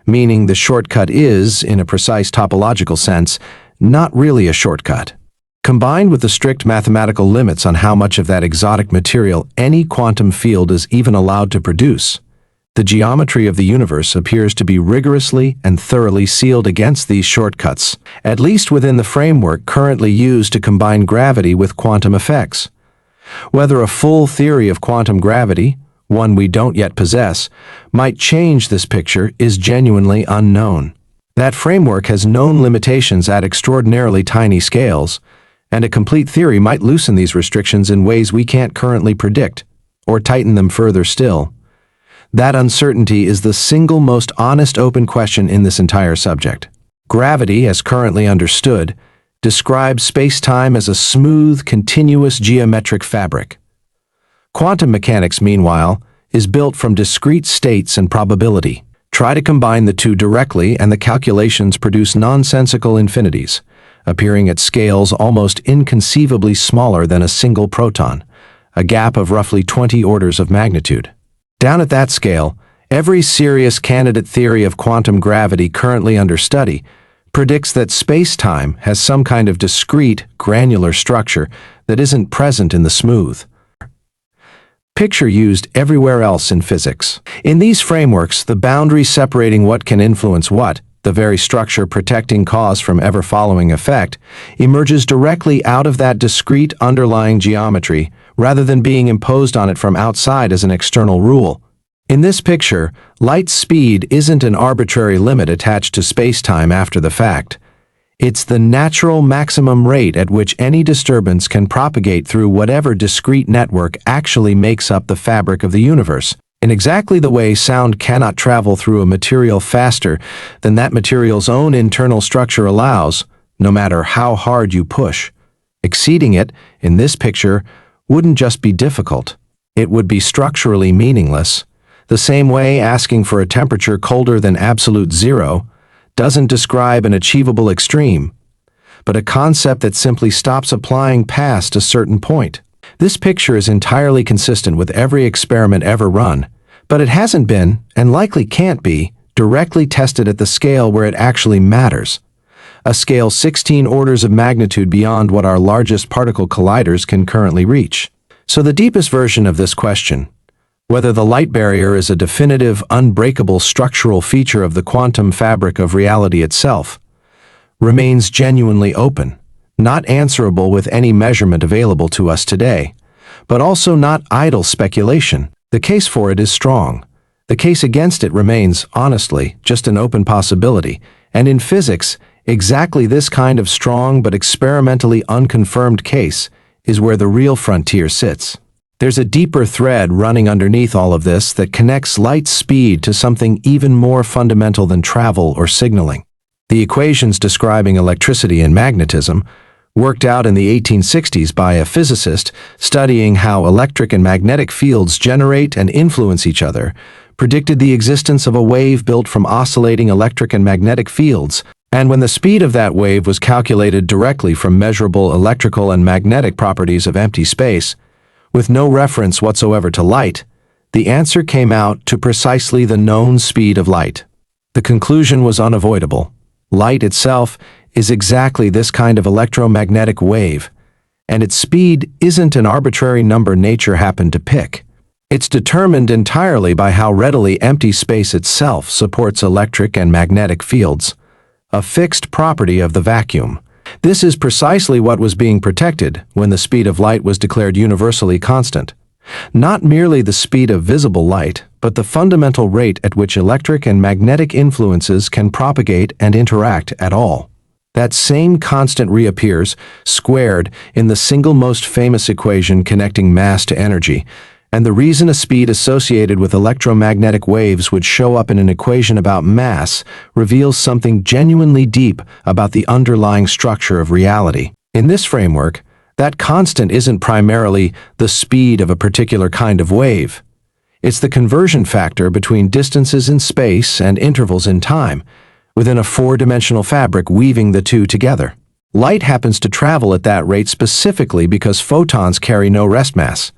meaning the shortcut is, in a precise topological sense, not really a shortcut. Combined with the strict mathematical limits on how much of that exotic material any quantum field is even allowed to produce, the geometry of the universe appears to be rigorously and thoroughly sealed against these shortcuts, at least within the framework currently used to combine gravity with quantum effects. Whether a full theory of quantum gravity, one we don't yet possess, might change this picture is genuinely unknown. That framework has known limitations at extraordinarily tiny scales, and a complete theory might loosen these restrictions in ways we can't currently predict, or tighten them further still. That uncertainty is the single most honest open question in this entire subject. Gravity, as currently understood, describes space-time as a smooth, continuous geometric fabric. Quantum mechanics, meanwhile, is built from discrete states and probability. Try to combine the two directly and the calculations produce nonsensical infinities, appearing at scales almost inconceivably smaller than a single proton, a gap of roughly 20 orders of magnitude. Down at that scale, every serious candidate theory of quantum gravity currently under study predicts that space-time has some kind of discrete, granular structure that isn't present in the smooth picture used everywhere else in physics. In these frameworks, the boundary separating what can influence what, the very structure protecting cause from ever following effect, emerges directly out of that discrete underlying geometry rather than being imposed on it from outside as an external rule. In this picture, light's speed isn't an arbitrary limit attached to space-time after the fact. It's the natural maximum rate at which any disturbance can propagate through whatever discrete network actually makes up the fabric of the universe, in exactly the way sound cannot travel through a material faster than that material's own internal structure allows, no matter how hard you push. Exceeding it, in this picture, wouldn't just be difficult. It would be structurally meaningless. The same way asking for a temperature colder than absolute zero doesn't describe an achievable extreme, but a concept that simply stops applying past a certain point. This picture is entirely consistent with every experiment ever run, but it hasn't been, and likely can't be, directly tested at the scale where it actually matters, a scale 16 orders of magnitude beyond what our largest particle colliders can currently reach. So the deepest version of this question, whether the light barrier is a definitive, unbreakable structural feature of the quantum fabric of reality itself, remains genuinely open, not answerable with any measurement available to us today, but also not idle speculation. The case for it is strong. The case against it remains, honestly, just an open possibility, and in physics, exactly this kind of strong but experimentally unconfirmed case is where the real frontier sits. There's a deeper thread running underneath all of this that connects light's speed to something even more fundamental than travel or signaling. The equations describing electricity and magnetism, worked out in the 1860s by a physicist studying how electric and magnetic fields generate and influence each other, predicted the existence of a wave built from oscillating electric and magnetic fields, and when the speed of that wave was calculated directly from measurable electrical and magnetic properties of empty space, with no reference whatsoever to light, the answer came out to precisely the known speed of light. The conclusion was unavoidable. Light itself is exactly this kind of electromagnetic wave, and its speed isn't an arbitrary number nature happened to pick. It's determined entirely by how readily empty space itself supports electric and magnetic fields, a fixed property of the vacuum. This is precisely what was being protected when the speed of light was declared universally constant. Not merely the speed of visible light, but the fundamental rate at which electric and magnetic influences can propagate and interact at all. That same constant reappears, squared, in the single most famous equation connecting mass to energy, and the reason a speed associated with electromagnetic waves would show up in an equation about mass reveals something genuinely deep about the underlying structure of reality. In this framework, that constant isn't primarily the speed of a particular kind of wave. It's the conversion factor between distances in space and intervals in time, within a four-dimensional fabric weaving the two together. Light happens to travel at that rate specifically because photons carry no rest mass,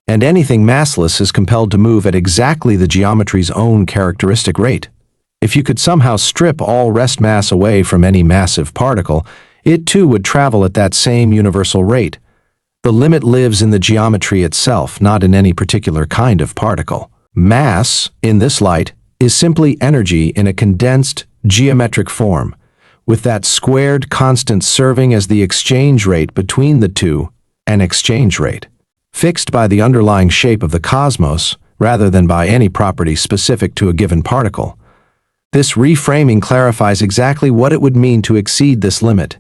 and anything massless is compelled to move at exactly the geometry's own characteristic rate. If you could somehow strip all rest mass away from any massive particle, it too would travel at that same universal rate. The limit lives in the geometry itself, not in any particular kind of particle. Mass, in this light, is simply energy in a condensed, geometric form, with that squared constant serving as the exchange rate between the two, an exchange rate, fixed by the underlying shape of the cosmos rather than by any property specific to a given particle. This reframing clarifies exactly what it would mean to exceed this limit.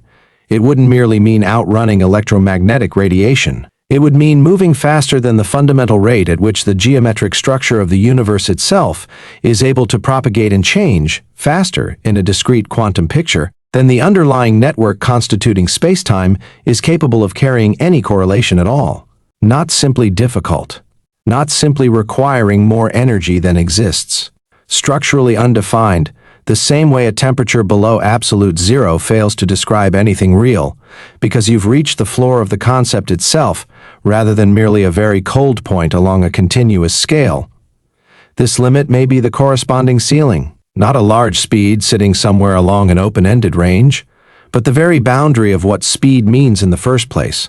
It wouldn't merely mean outrunning electromagnetic radiation. It would mean moving faster than the fundamental rate at which the geometric structure of the universe itself is able to propagate and change, faster in a discrete quantum picture than the underlying network constituting spacetime is capable of carrying any correlation at all. Not simply difficult, not simply requiring more energy than exists. Structurally undefined, the same way a temperature below absolute zero fails to describe anything real, because you've reached the floor of the concept itself rather than merely a very cold point along a continuous scale. This limit may be the corresponding ceiling, not a large speed sitting somewhere along an open-ended range, but the very boundary of what speed means in the first place.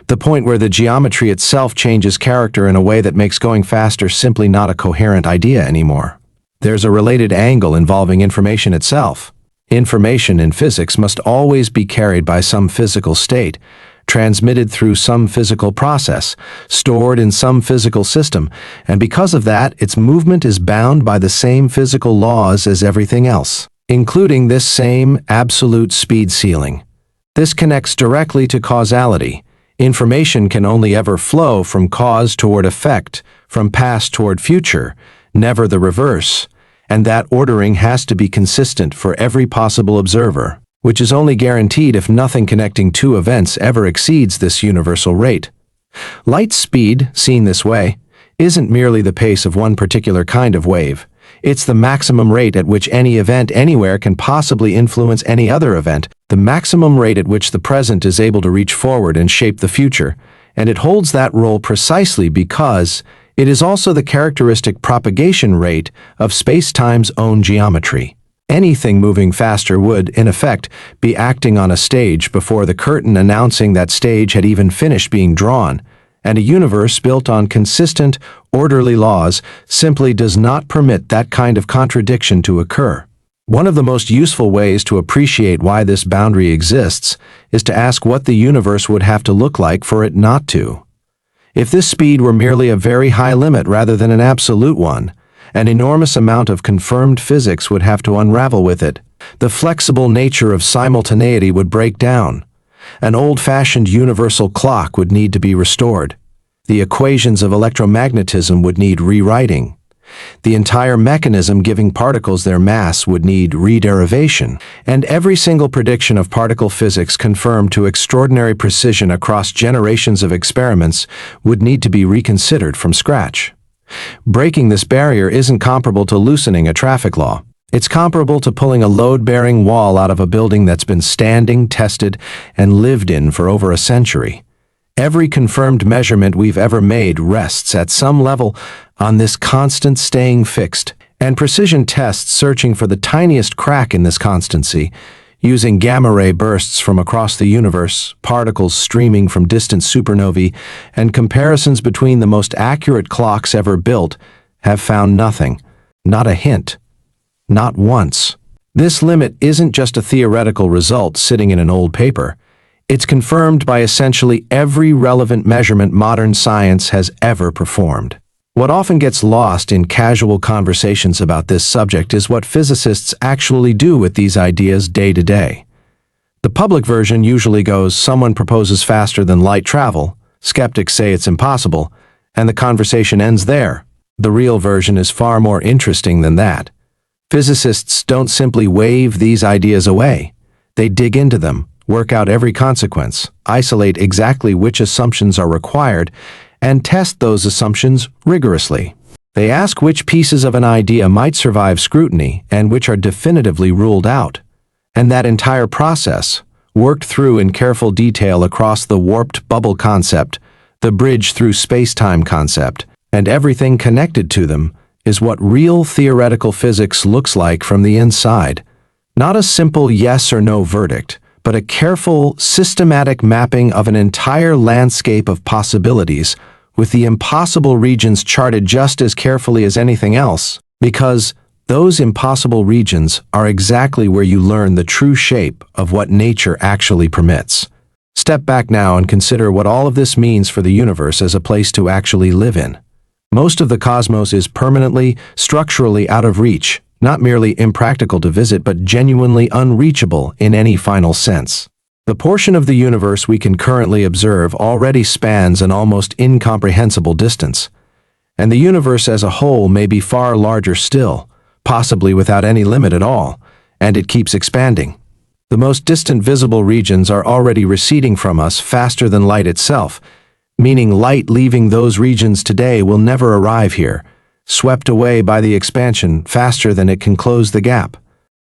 The point where the geometry itself changes character in a way that makes going faster simply not a coherent idea anymore. There's a related angle involving information itself. Information in physics must always be carried by some physical state, transmitted through some physical process, stored in some physical system, and because of that, its movement is bound by the same physical laws as everything else, including this same absolute speed ceiling. This connects directly to causality. Information can only ever flow from cause toward effect, from past toward future, never the reverse, and that ordering has to be consistent for every possible observer, which is only guaranteed if nothing connecting two events ever exceeds this universal rate. Light speed, seen this way, isn't merely the pace of one particular kind of wave. It's the maximum rate at which any event anywhere can possibly influence any other event, the maximum rate at which the present is able to reach forward and shape the future, and it holds that role precisely because it is also the characteristic propagation rate of space-time's own geometry. Anything moving faster would, in effect, be acting on a stage before the curtain announcing that stage had even finished being drawn, and a universe built on consistent, orderly laws simply does not permit that kind of contradiction to occur. One of the most useful ways to appreciate why this boundary exists is to ask what the universe would have to look like for it not to. If this speed were merely a very high limit rather than an absolute one, an enormous amount of confirmed physics would have to unravel with it. The flexible nature of simultaneity would break down. An old-fashioned universal clock would need to be restored. The equations of electromagnetism would need rewriting. The entire mechanism giving particles their mass would need rederivation, and every single prediction of particle physics confirmed to extraordinary precision across generations of experiments would need to be reconsidered from scratch. Breaking this barrier isn't comparable to loosening a traffic law. It's comparable to pulling a load-bearing wall out of a building that's been standing, tested, and lived in for over a century. Every confirmed measurement we've ever made rests at some level on this constant staying fixed, and precision tests searching for the tiniest crack in this constancy, using gamma-ray bursts from across the universe, particles streaming from distant supernovae, and comparisons between the most accurate clocks ever built, have found nothing, not a hint, not once. This limit isn't just a theoretical result sitting in an old paper. It's confirmed by essentially every relevant measurement modern science has ever performed. What often gets lost in casual conversations about this subject is what physicists actually do with these ideas day to day. The public version usually goes, someone proposes faster than light travel, skeptics say it's impossible, and the conversation ends there. The real version is far more interesting than that. Physicists don't simply wave these ideas away. They dig into them, work out every consequence, isolate exactly which assumptions are required, and test those assumptions rigorously. They ask which pieces of an idea might survive scrutiny and which are definitively ruled out. And that entire process, worked through in careful detail across the warped bubble concept, the bridge through space-time concept, and everything connected to them, is what real theoretical physics looks like from the inside. Not a simple yes or no verdict, but a careful, systematic mapping of an entire landscape of possibilities, with the impossible regions charted just as carefully as anything else, because those impossible regions are exactly where you learn the true shape of what nature actually permits. Step back now and consider what all of this means for the universe as a place to actually live in. Most of the cosmos is permanently, structurally out of reach, not merely impractical to visit but genuinely unreachable in any final sense. The portion of the universe we can currently observe already spans an almost incomprehensible distance, and the universe as a whole may be far larger still, possibly without any limit at all, and it keeps expanding. The most distant visible regions are already receding from us faster than light itself, meaning light leaving those regions today will never arrive here, swept away by the expansion faster than it can close the gap.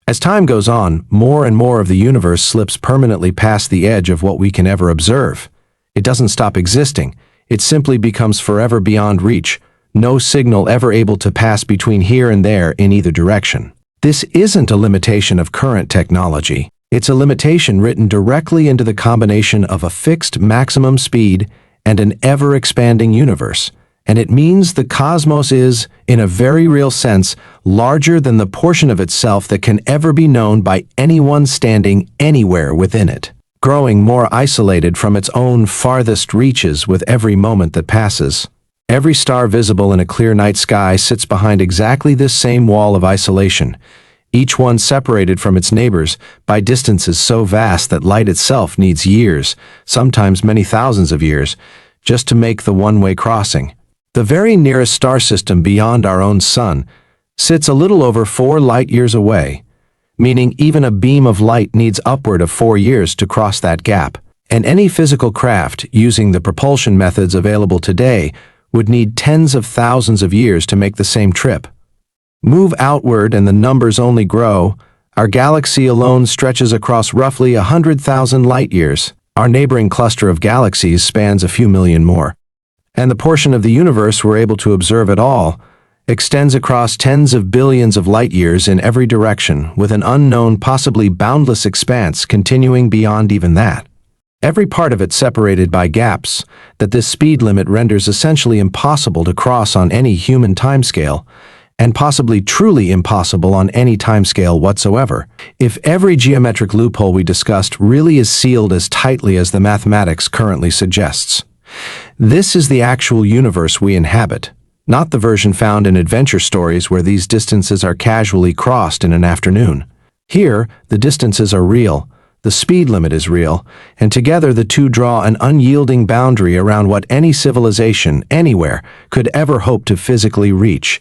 As time goes on, more and more of the universe slips permanently past the edge of what we can ever observe. It doesn't stop existing, it simply becomes forever beyond reach, no signal ever able to pass between here and there in either direction. This isn't a limitation of current technology, it's a limitation written directly into the combination of a fixed maximum speed and an ever-expanding universe, and it means the cosmos is, in a very real sense, larger than the portion of itself that can ever be known by anyone standing anywhere within it, growing more isolated from its own farthest reaches with every moment that passes. Every star visible in a clear night sky sits behind exactly this same wall of isolation, each one separated from its neighbors by distances so vast that light itself needs years, sometimes many thousands of years, just to make the one-way crossing. The very nearest star system beyond our own sun sits a little over 4 light-years away, meaning even a beam of light needs upward of 4 years to cross that gap, and any physical craft using the propulsion methods available today would need tens of thousands of years to make the same trip. Move outward and the numbers only grow. Our galaxy alone stretches across roughly 100,000 light-years. Our neighboring cluster of galaxies spans a few million more. And the portion of the universe we're able to observe at all extends across tens of billions of light-years in every direction, with an unknown, possibly boundless expanse continuing beyond even that. Every part of it separated by gaps that this speed limit renders essentially impossible to cross on any human timescale, and possibly truly impossible on any timescale whatsoever, if every geometric loophole we discussed really is sealed as tightly as the mathematics currently suggests. This is the actual universe we inhabit, not the version found in adventure stories where these distances are casually crossed in an afternoon. Here, the distances are real, the speed limit is real, and together the two draw an unyielding boundary around what any civilization, anywhere, could ever hope to physically reach.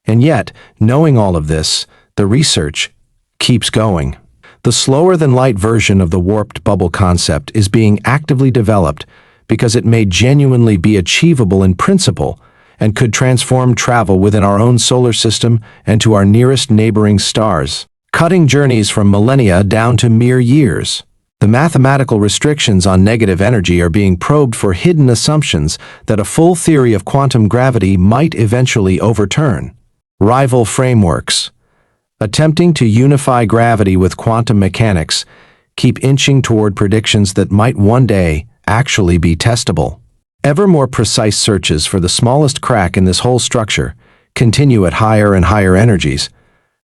And yet, knowing all of this, the research keeps going. The slower-than-light version of the warped bubble concept is being actively developed because it may genuinely be achievable in principle and could transform travel within our own solar system and to our nearest neighboring stars, cutting journeys from millennia down to mere years. The mathematical restrictions on negative energy are being probed for hidden assumptions that a full theory of quantum gravity might eventually overturn. Rival frameworks, attempting to unify gravity with quantum mechanics, keep inching toward predictions that might one day actually be testable. Ever more precise searches for the smallest crack in this whole structure continue at higher and higher energies,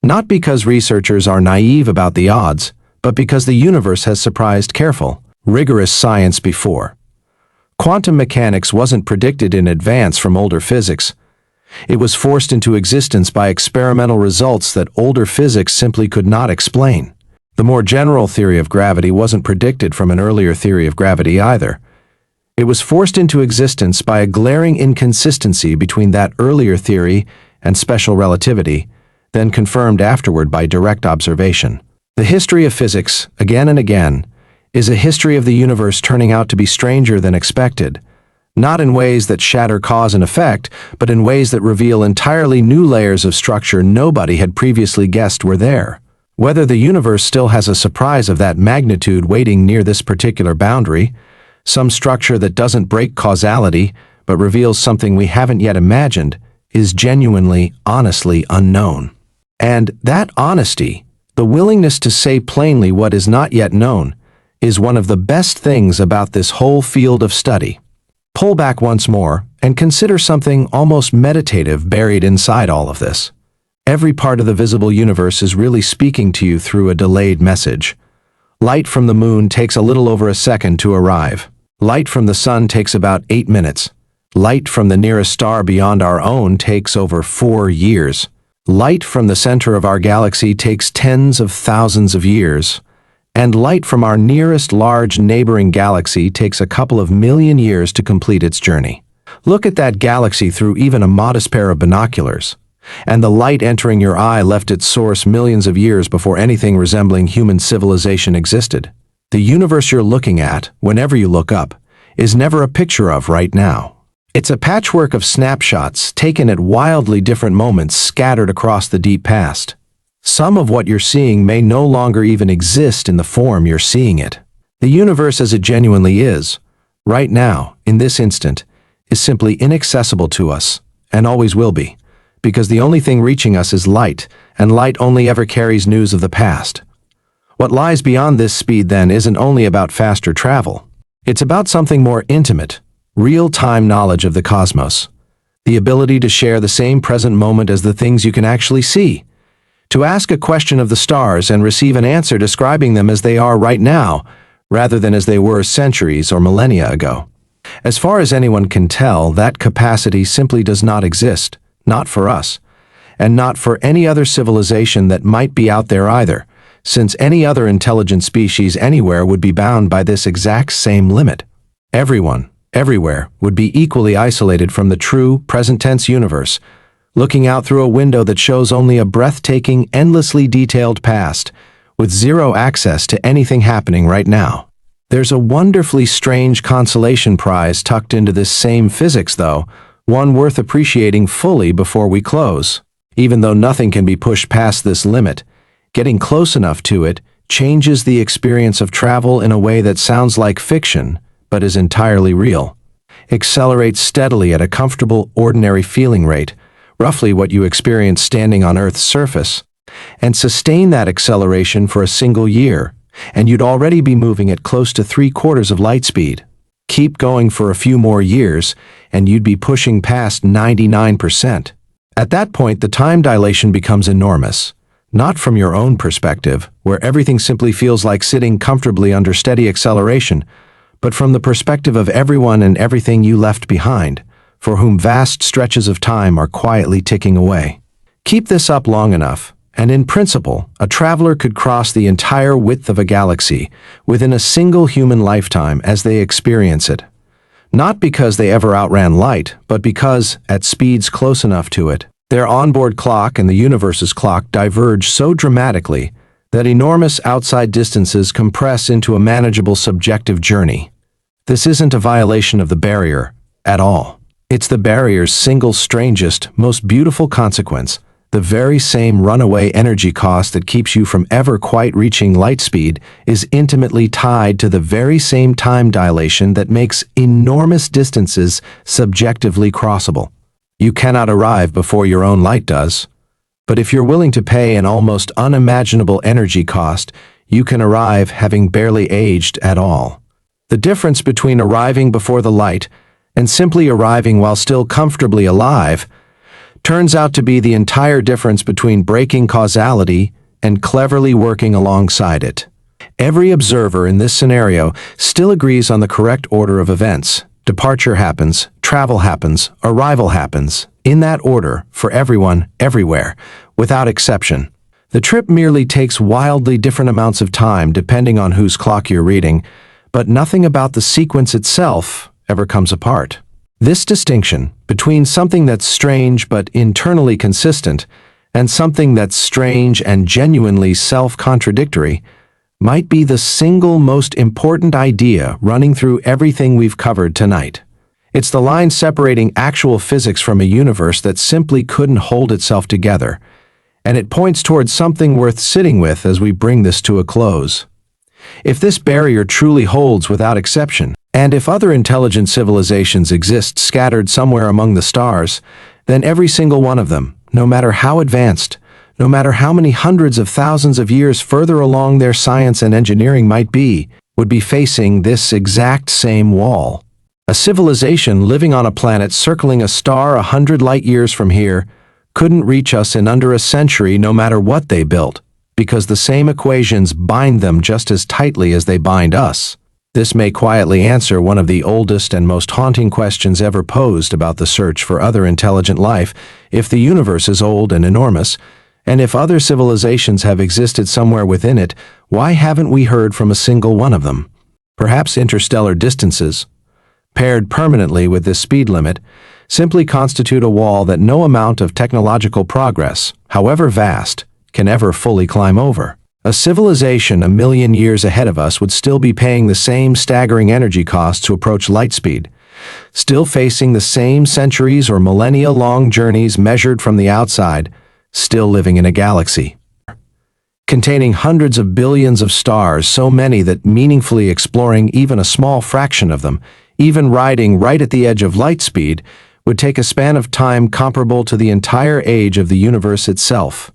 Not because researchers are naive about the odds, but because the universe has surprised careful, rigorous science before. Quantum mechanics wasn't predicted in advance from older physics. It was forced into existence by experimental results that older physics simply could not explain. The more general theory of gravity wasn't predicted from an earlier theory of gravity either. It was forced into existence by a glaring inconsistency between that earlier theory and special relativity, then confirmed afterward by direct observation. The history of physics, again and again, is a history of the universe turning out to be stranger than expected, not in ways that shatter cause and effect, but in ways that reveal entirely new layers of structure nobody had previously guessed were there. Whether the universe still has a surprise of that magnitude waiting near this particular boundary, some structure that doesn't break causality but reveals something we haven't yet imagined, is genuinely, honestly unknown. And that honesty, the willingness to say plainly what is not yet known, is one of the best things about this whole field of study. Pull back once more and consider something almost meditative buried inside all of this. Every part of the visible universe is really speaking to you through a delayed message. Light from the moon takes a little over a second to arrive. Light from the sun takes about 8 minutes. Light from the nearest star beyond our own takes over 4 years. Light from the center of our galaxy takes tens of thousands of years. And light from our nearest large neighboring galaxy takes a couple of million years to complete its journey. Look at that galaxy through even a modest pair of binoculars, and the light entering your eye left its source millions of years before anything resembling human civilization existed. The universe you're looking at, whenever you look up, is never a picture of right now. It's a patchwork of snapshots taken at wildly different moments scattered across the deep past. Some of what you're seeing may no longer even exist in the form you're seeing it. The universe as it genuinely is, right now, in this instant, is simply inaccessible to us, and always will be, because the only thing reaching us is light, and light only ever carries news of the past. What lies beyond this speed, then, isn't only about faster travel. It's about something more intimate, real-time knowledge of the cosmos, the ability to share the same present moment as the things you can actually see, to ask a question of the stars and receive an answer describing them as they are right now, rather than as they were centuries or millennia ago. As far as anyone can tell, that capacity simply does not exist, not for us, and not for any other civilization that might be out there either, since any other intelligent species anywhere would be bound by this exact same limit. Everyone, everywhere, would be equally isolated from the true, present-tense universe, looking out through a window that shows only a breathtaking, endlessly detailed past, with zero access to anything happening right now. There's a wonderfully strange consolation prize tucked into this same physics, though, one worth appreciating fully before we close. Even though nothing can be pushed past this limit, getting close enough to it changes the experience of travel in a way that sounds like fiction, but is entirely real. Accelerates steadily at a comfortable, ordinary feeling rate, roughly what you experience standing on Earth's surface, and sustain that acceleration for a single year, and you'd already be moving at close to 3/4 of light speed. Keep going for a few more years, and you'd be pushing past 99%. At that point, the time dilation becomes enormous, not from your own perspective, where everything simply feels like sitting comfortably under steady acceleration, but from the perspective of everyone and everything you left behind, for whom vast stretches of time are quietly ticking away. Keep this up long enough, and in principle, a traveler could cross the entire width of a galaxy within a single human lifetime as they experience it. Not because they ever outran light, but because, at speeds close enough to it, their onboard clock and the universe's clock diverge so dramatically that enormous outside distances compress into a manageable subjective journey. This isn't a violation of the barrier, at all. It's the barrier's single strangest, most beautiful consequence, the very same runaway energy cost that keeps you from ever quite reaching light speed is intimately tied to the very same time dilation that makes enormous distances subjectively crossable. You cannot arrive before your own light does. But if you're willing to pay an almost unimaginable energy cost, you can arrive having barely aged at all. The difference between arriving before the light and simply arriving while still comfortably alive turns out to be the entire difference between breaking causality and cleverly working alongside it. Every observer in this scenario still agrees on the correct order of events. Departure happens, travel happens, arrival happens, in that order, for everyone, everywhere, without exception. The trip merely takes wildly different amounts of time depending on whose clock you're reading, but nothing about the sequence itself ever comes apart. This distinction between something that's strange but internally consistent and something that's strange and genuinely self-contradictory might be the single most important idea running through everything we've covered tonight. It's the line separating actual physics from a universe that simply couldn't hold itself together, and it points towards something worth sitting with as we bring this to a close. If this barrier truly holds without exception, and if other intelligent civilizations exist scattered somewhere among the stars, then every single one of them, no matter how advanced, no matter how many hundreds of thousands of years further along their science and engineering might be, would be facing this exact same wall. A civilization living on a planet circling a star 100 light-years from here couldn't reach us in under a century no matter what they built, because the same equations bind them just as tightly as they bind us. This may quietly answer one of the oldest and most haunting questions ever posed about the search for other intelligent life. If the universe is old and enormous, and if other civilizations have existed somewhere within it, why haven't we heard from a single one of them? Perhaps interstellar distances, paired permanently with this speed limit, simply constitute a wall that no amount of technological progress, however vast, can ever fully climb over. A civilization a million years ahead of us would still be paying the same staggering energy costs to approach light speed, still facing the same centuries or millennia-long journeys measured from the outside, still living in a galaxy containing hundreds of billions of stars, so many that meaningfully exploring even a small fraction of them, even riding right at the edge of light speed, would take a span of time comparable to the entire age of the universe itself.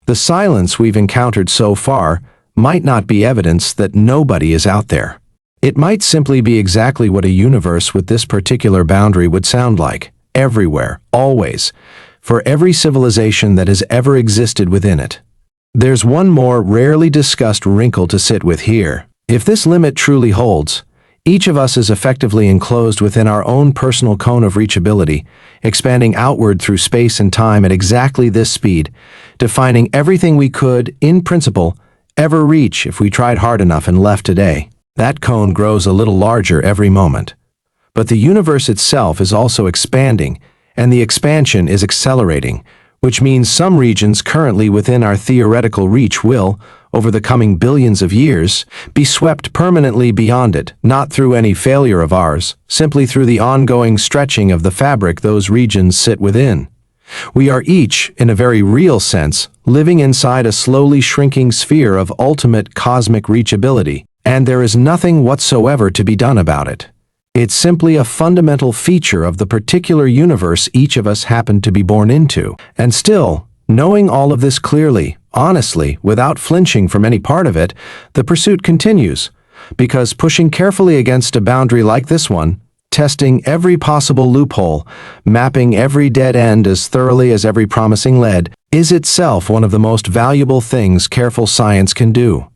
The silence we've encountered so far might not be evidence that nobody is out there. It might simply be exactly what a universe with this particular boundary would sound like, everywhere, always, for every civilization that has ever existed within it. There's one more rarely discussed wrinkle to sit with here. If this limit truly holds, each of us is effectively enclosed within our own personal cone of reachability, expanding outward through space and time at exactly this speed, defining everything we could, in principle, ever reach if we tried hard enough and left today. That cone grows a little larger every moment. But the universe itself is also expanding, and the expansion is accelerating, which means some regions currently within our theoretical reach will, over the coming billions of years, be swept permanently beyond it, not through any failure of ours, simply through the ongoing stretching of the fabric those regions sit within. We are each, in a very real sense, living inside a slowly shrinking sphere of ultimate cosmic reachability, and there is nothing whatsoever to be done about it. It's simply a fundamental feature of the particular universe each of us happen to be born into. And still, knowing all of this clearly, honestly, without flinching from any part of it, the pursuit continues. Because pushing carefully against a boundary like this one, testing every possible loophole, mapping every dead end as thoroughly as every promising lead, is itself one of the most valuable things careful science can do.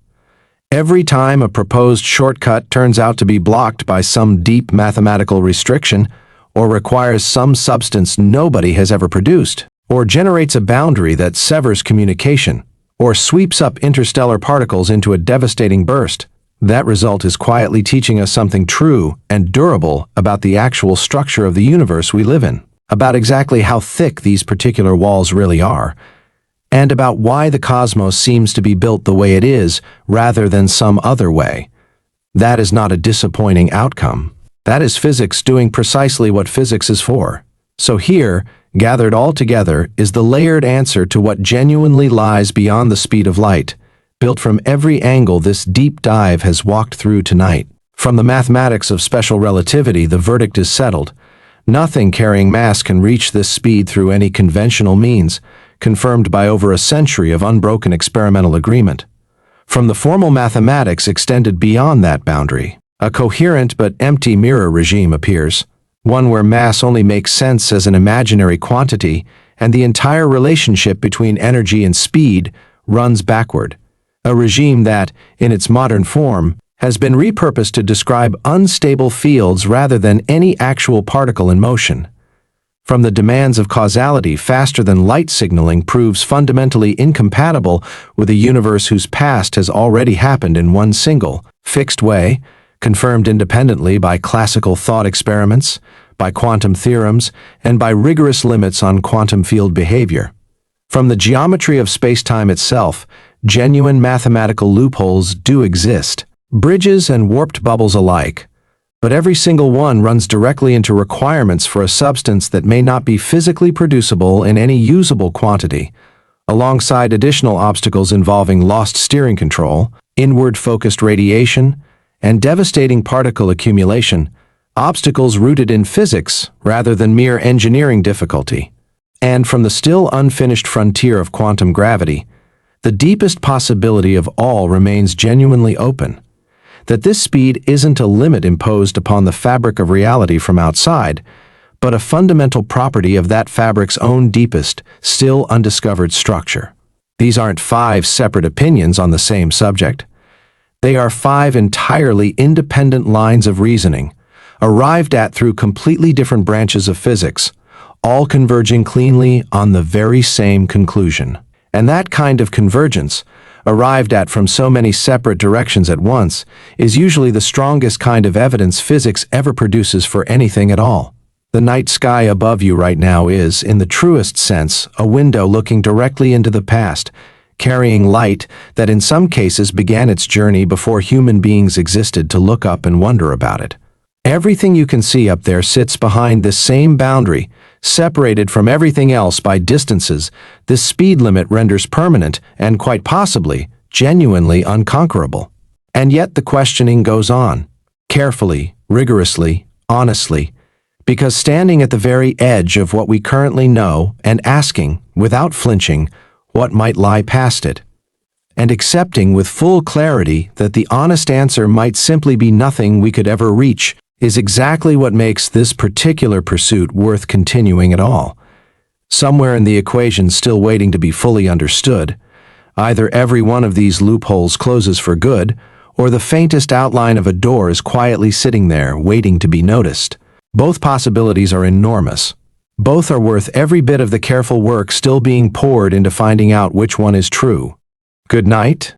Every time a proposed shortcut turns out to be blocked by some deep mathematical restriction, or requires some substance nobody has ever produced, or generates a boundary that severs communication, or sweeps up interstellar particles into a devastating burst, that result is quietly teaching us something true and durable about the actual structure of the universe we live in, about exactly how thick these particular walls really are, and about why the cosmos seems to be built the way it is rather than some other way. That is not a disappointing outcome. That is physics doing precisely what physics is for. So here, gathered all together, is the layered answer to what genuinely lies beyond the speed of light, built from every angle this deep dive has walked through tonight. From the mathematics of special relativity, the verdict is settled. Nothing carrying mass can reach this speed through any conventional means, confirmed by over a century of unbroken experimental agreement. From the formal mathematics extended beyond that boundary, a coherent but empty mirror regime appears, one where mass only makes sense as an imaginary quantity and the entire relationship between energy and speed runs backward. A regime that, in its modern form, has been repurposed to describe unstable fields rather than any actual particle in motion. From the demands of causality, faster-than-light signaling proves fundamentally incompatible with a universe whose past has already happened in one single, fixed way, confirmed independently by classical thought experiments, by quantum theorems, and by rigorous limits on quantum field behavior. From the geometry of space-time itself, genuine mathematical loopholes do exist, bridges and warped bubbles alike, but every single one runs directly into requirements for a substance that may not be physically producible in any usable quantity, alongside additional obstacles involving lost steering control, inward-focused radiation, and devastating particle accumulation, obstacles rooted in physics rather than mere engineering difficulty. And from the still unfinished frontier of quantum gravity, the deepest possibility of all remains genuinely open: that this speed isn't a limit imposed upon the fabric of reality from outside, but a fundamental property of that fabric's own deepest, still undiscovered structure. These aren't 5 separate opinions on the same subject. They are 5 entirely independent lines of reasoning, arrived at through completely different branches of physics, all converging cleanly on the very same conclusion. And that kind of convergence, arrived at from so many separate directions at once, is usually the strongest kind of evidence physics ever produces for anything at all. The night sky above you right now is, in the truest sense, a window looking directly into the past, carrying light that in some cases began its journey before human beings existed to look up and wonder about it. Everything you can see up there sits behind this same boundary, separated from everything else by distances this speed limit renders permanent and quite possibly, genuinely unconquerable. And yet the questioning goes on, carefully, rigorously, honestly, because standing at the very edge of what we currently know and asking, without flinching, what might lie past it, and accepting with full clarity that the honest answer might simply be nothing we could ever reach, is exactly what makes this particular pursuit worth continuing at all. Somewhere in the equation still waiting to be fully understood, either every one of these loopholes closes for good, or the faintest outline of a door is quietly sitting there waiting to be noticed. Both possibilities are enormous. Both are worth every bit of the careful work still being poured into finding out which one is true. Good night.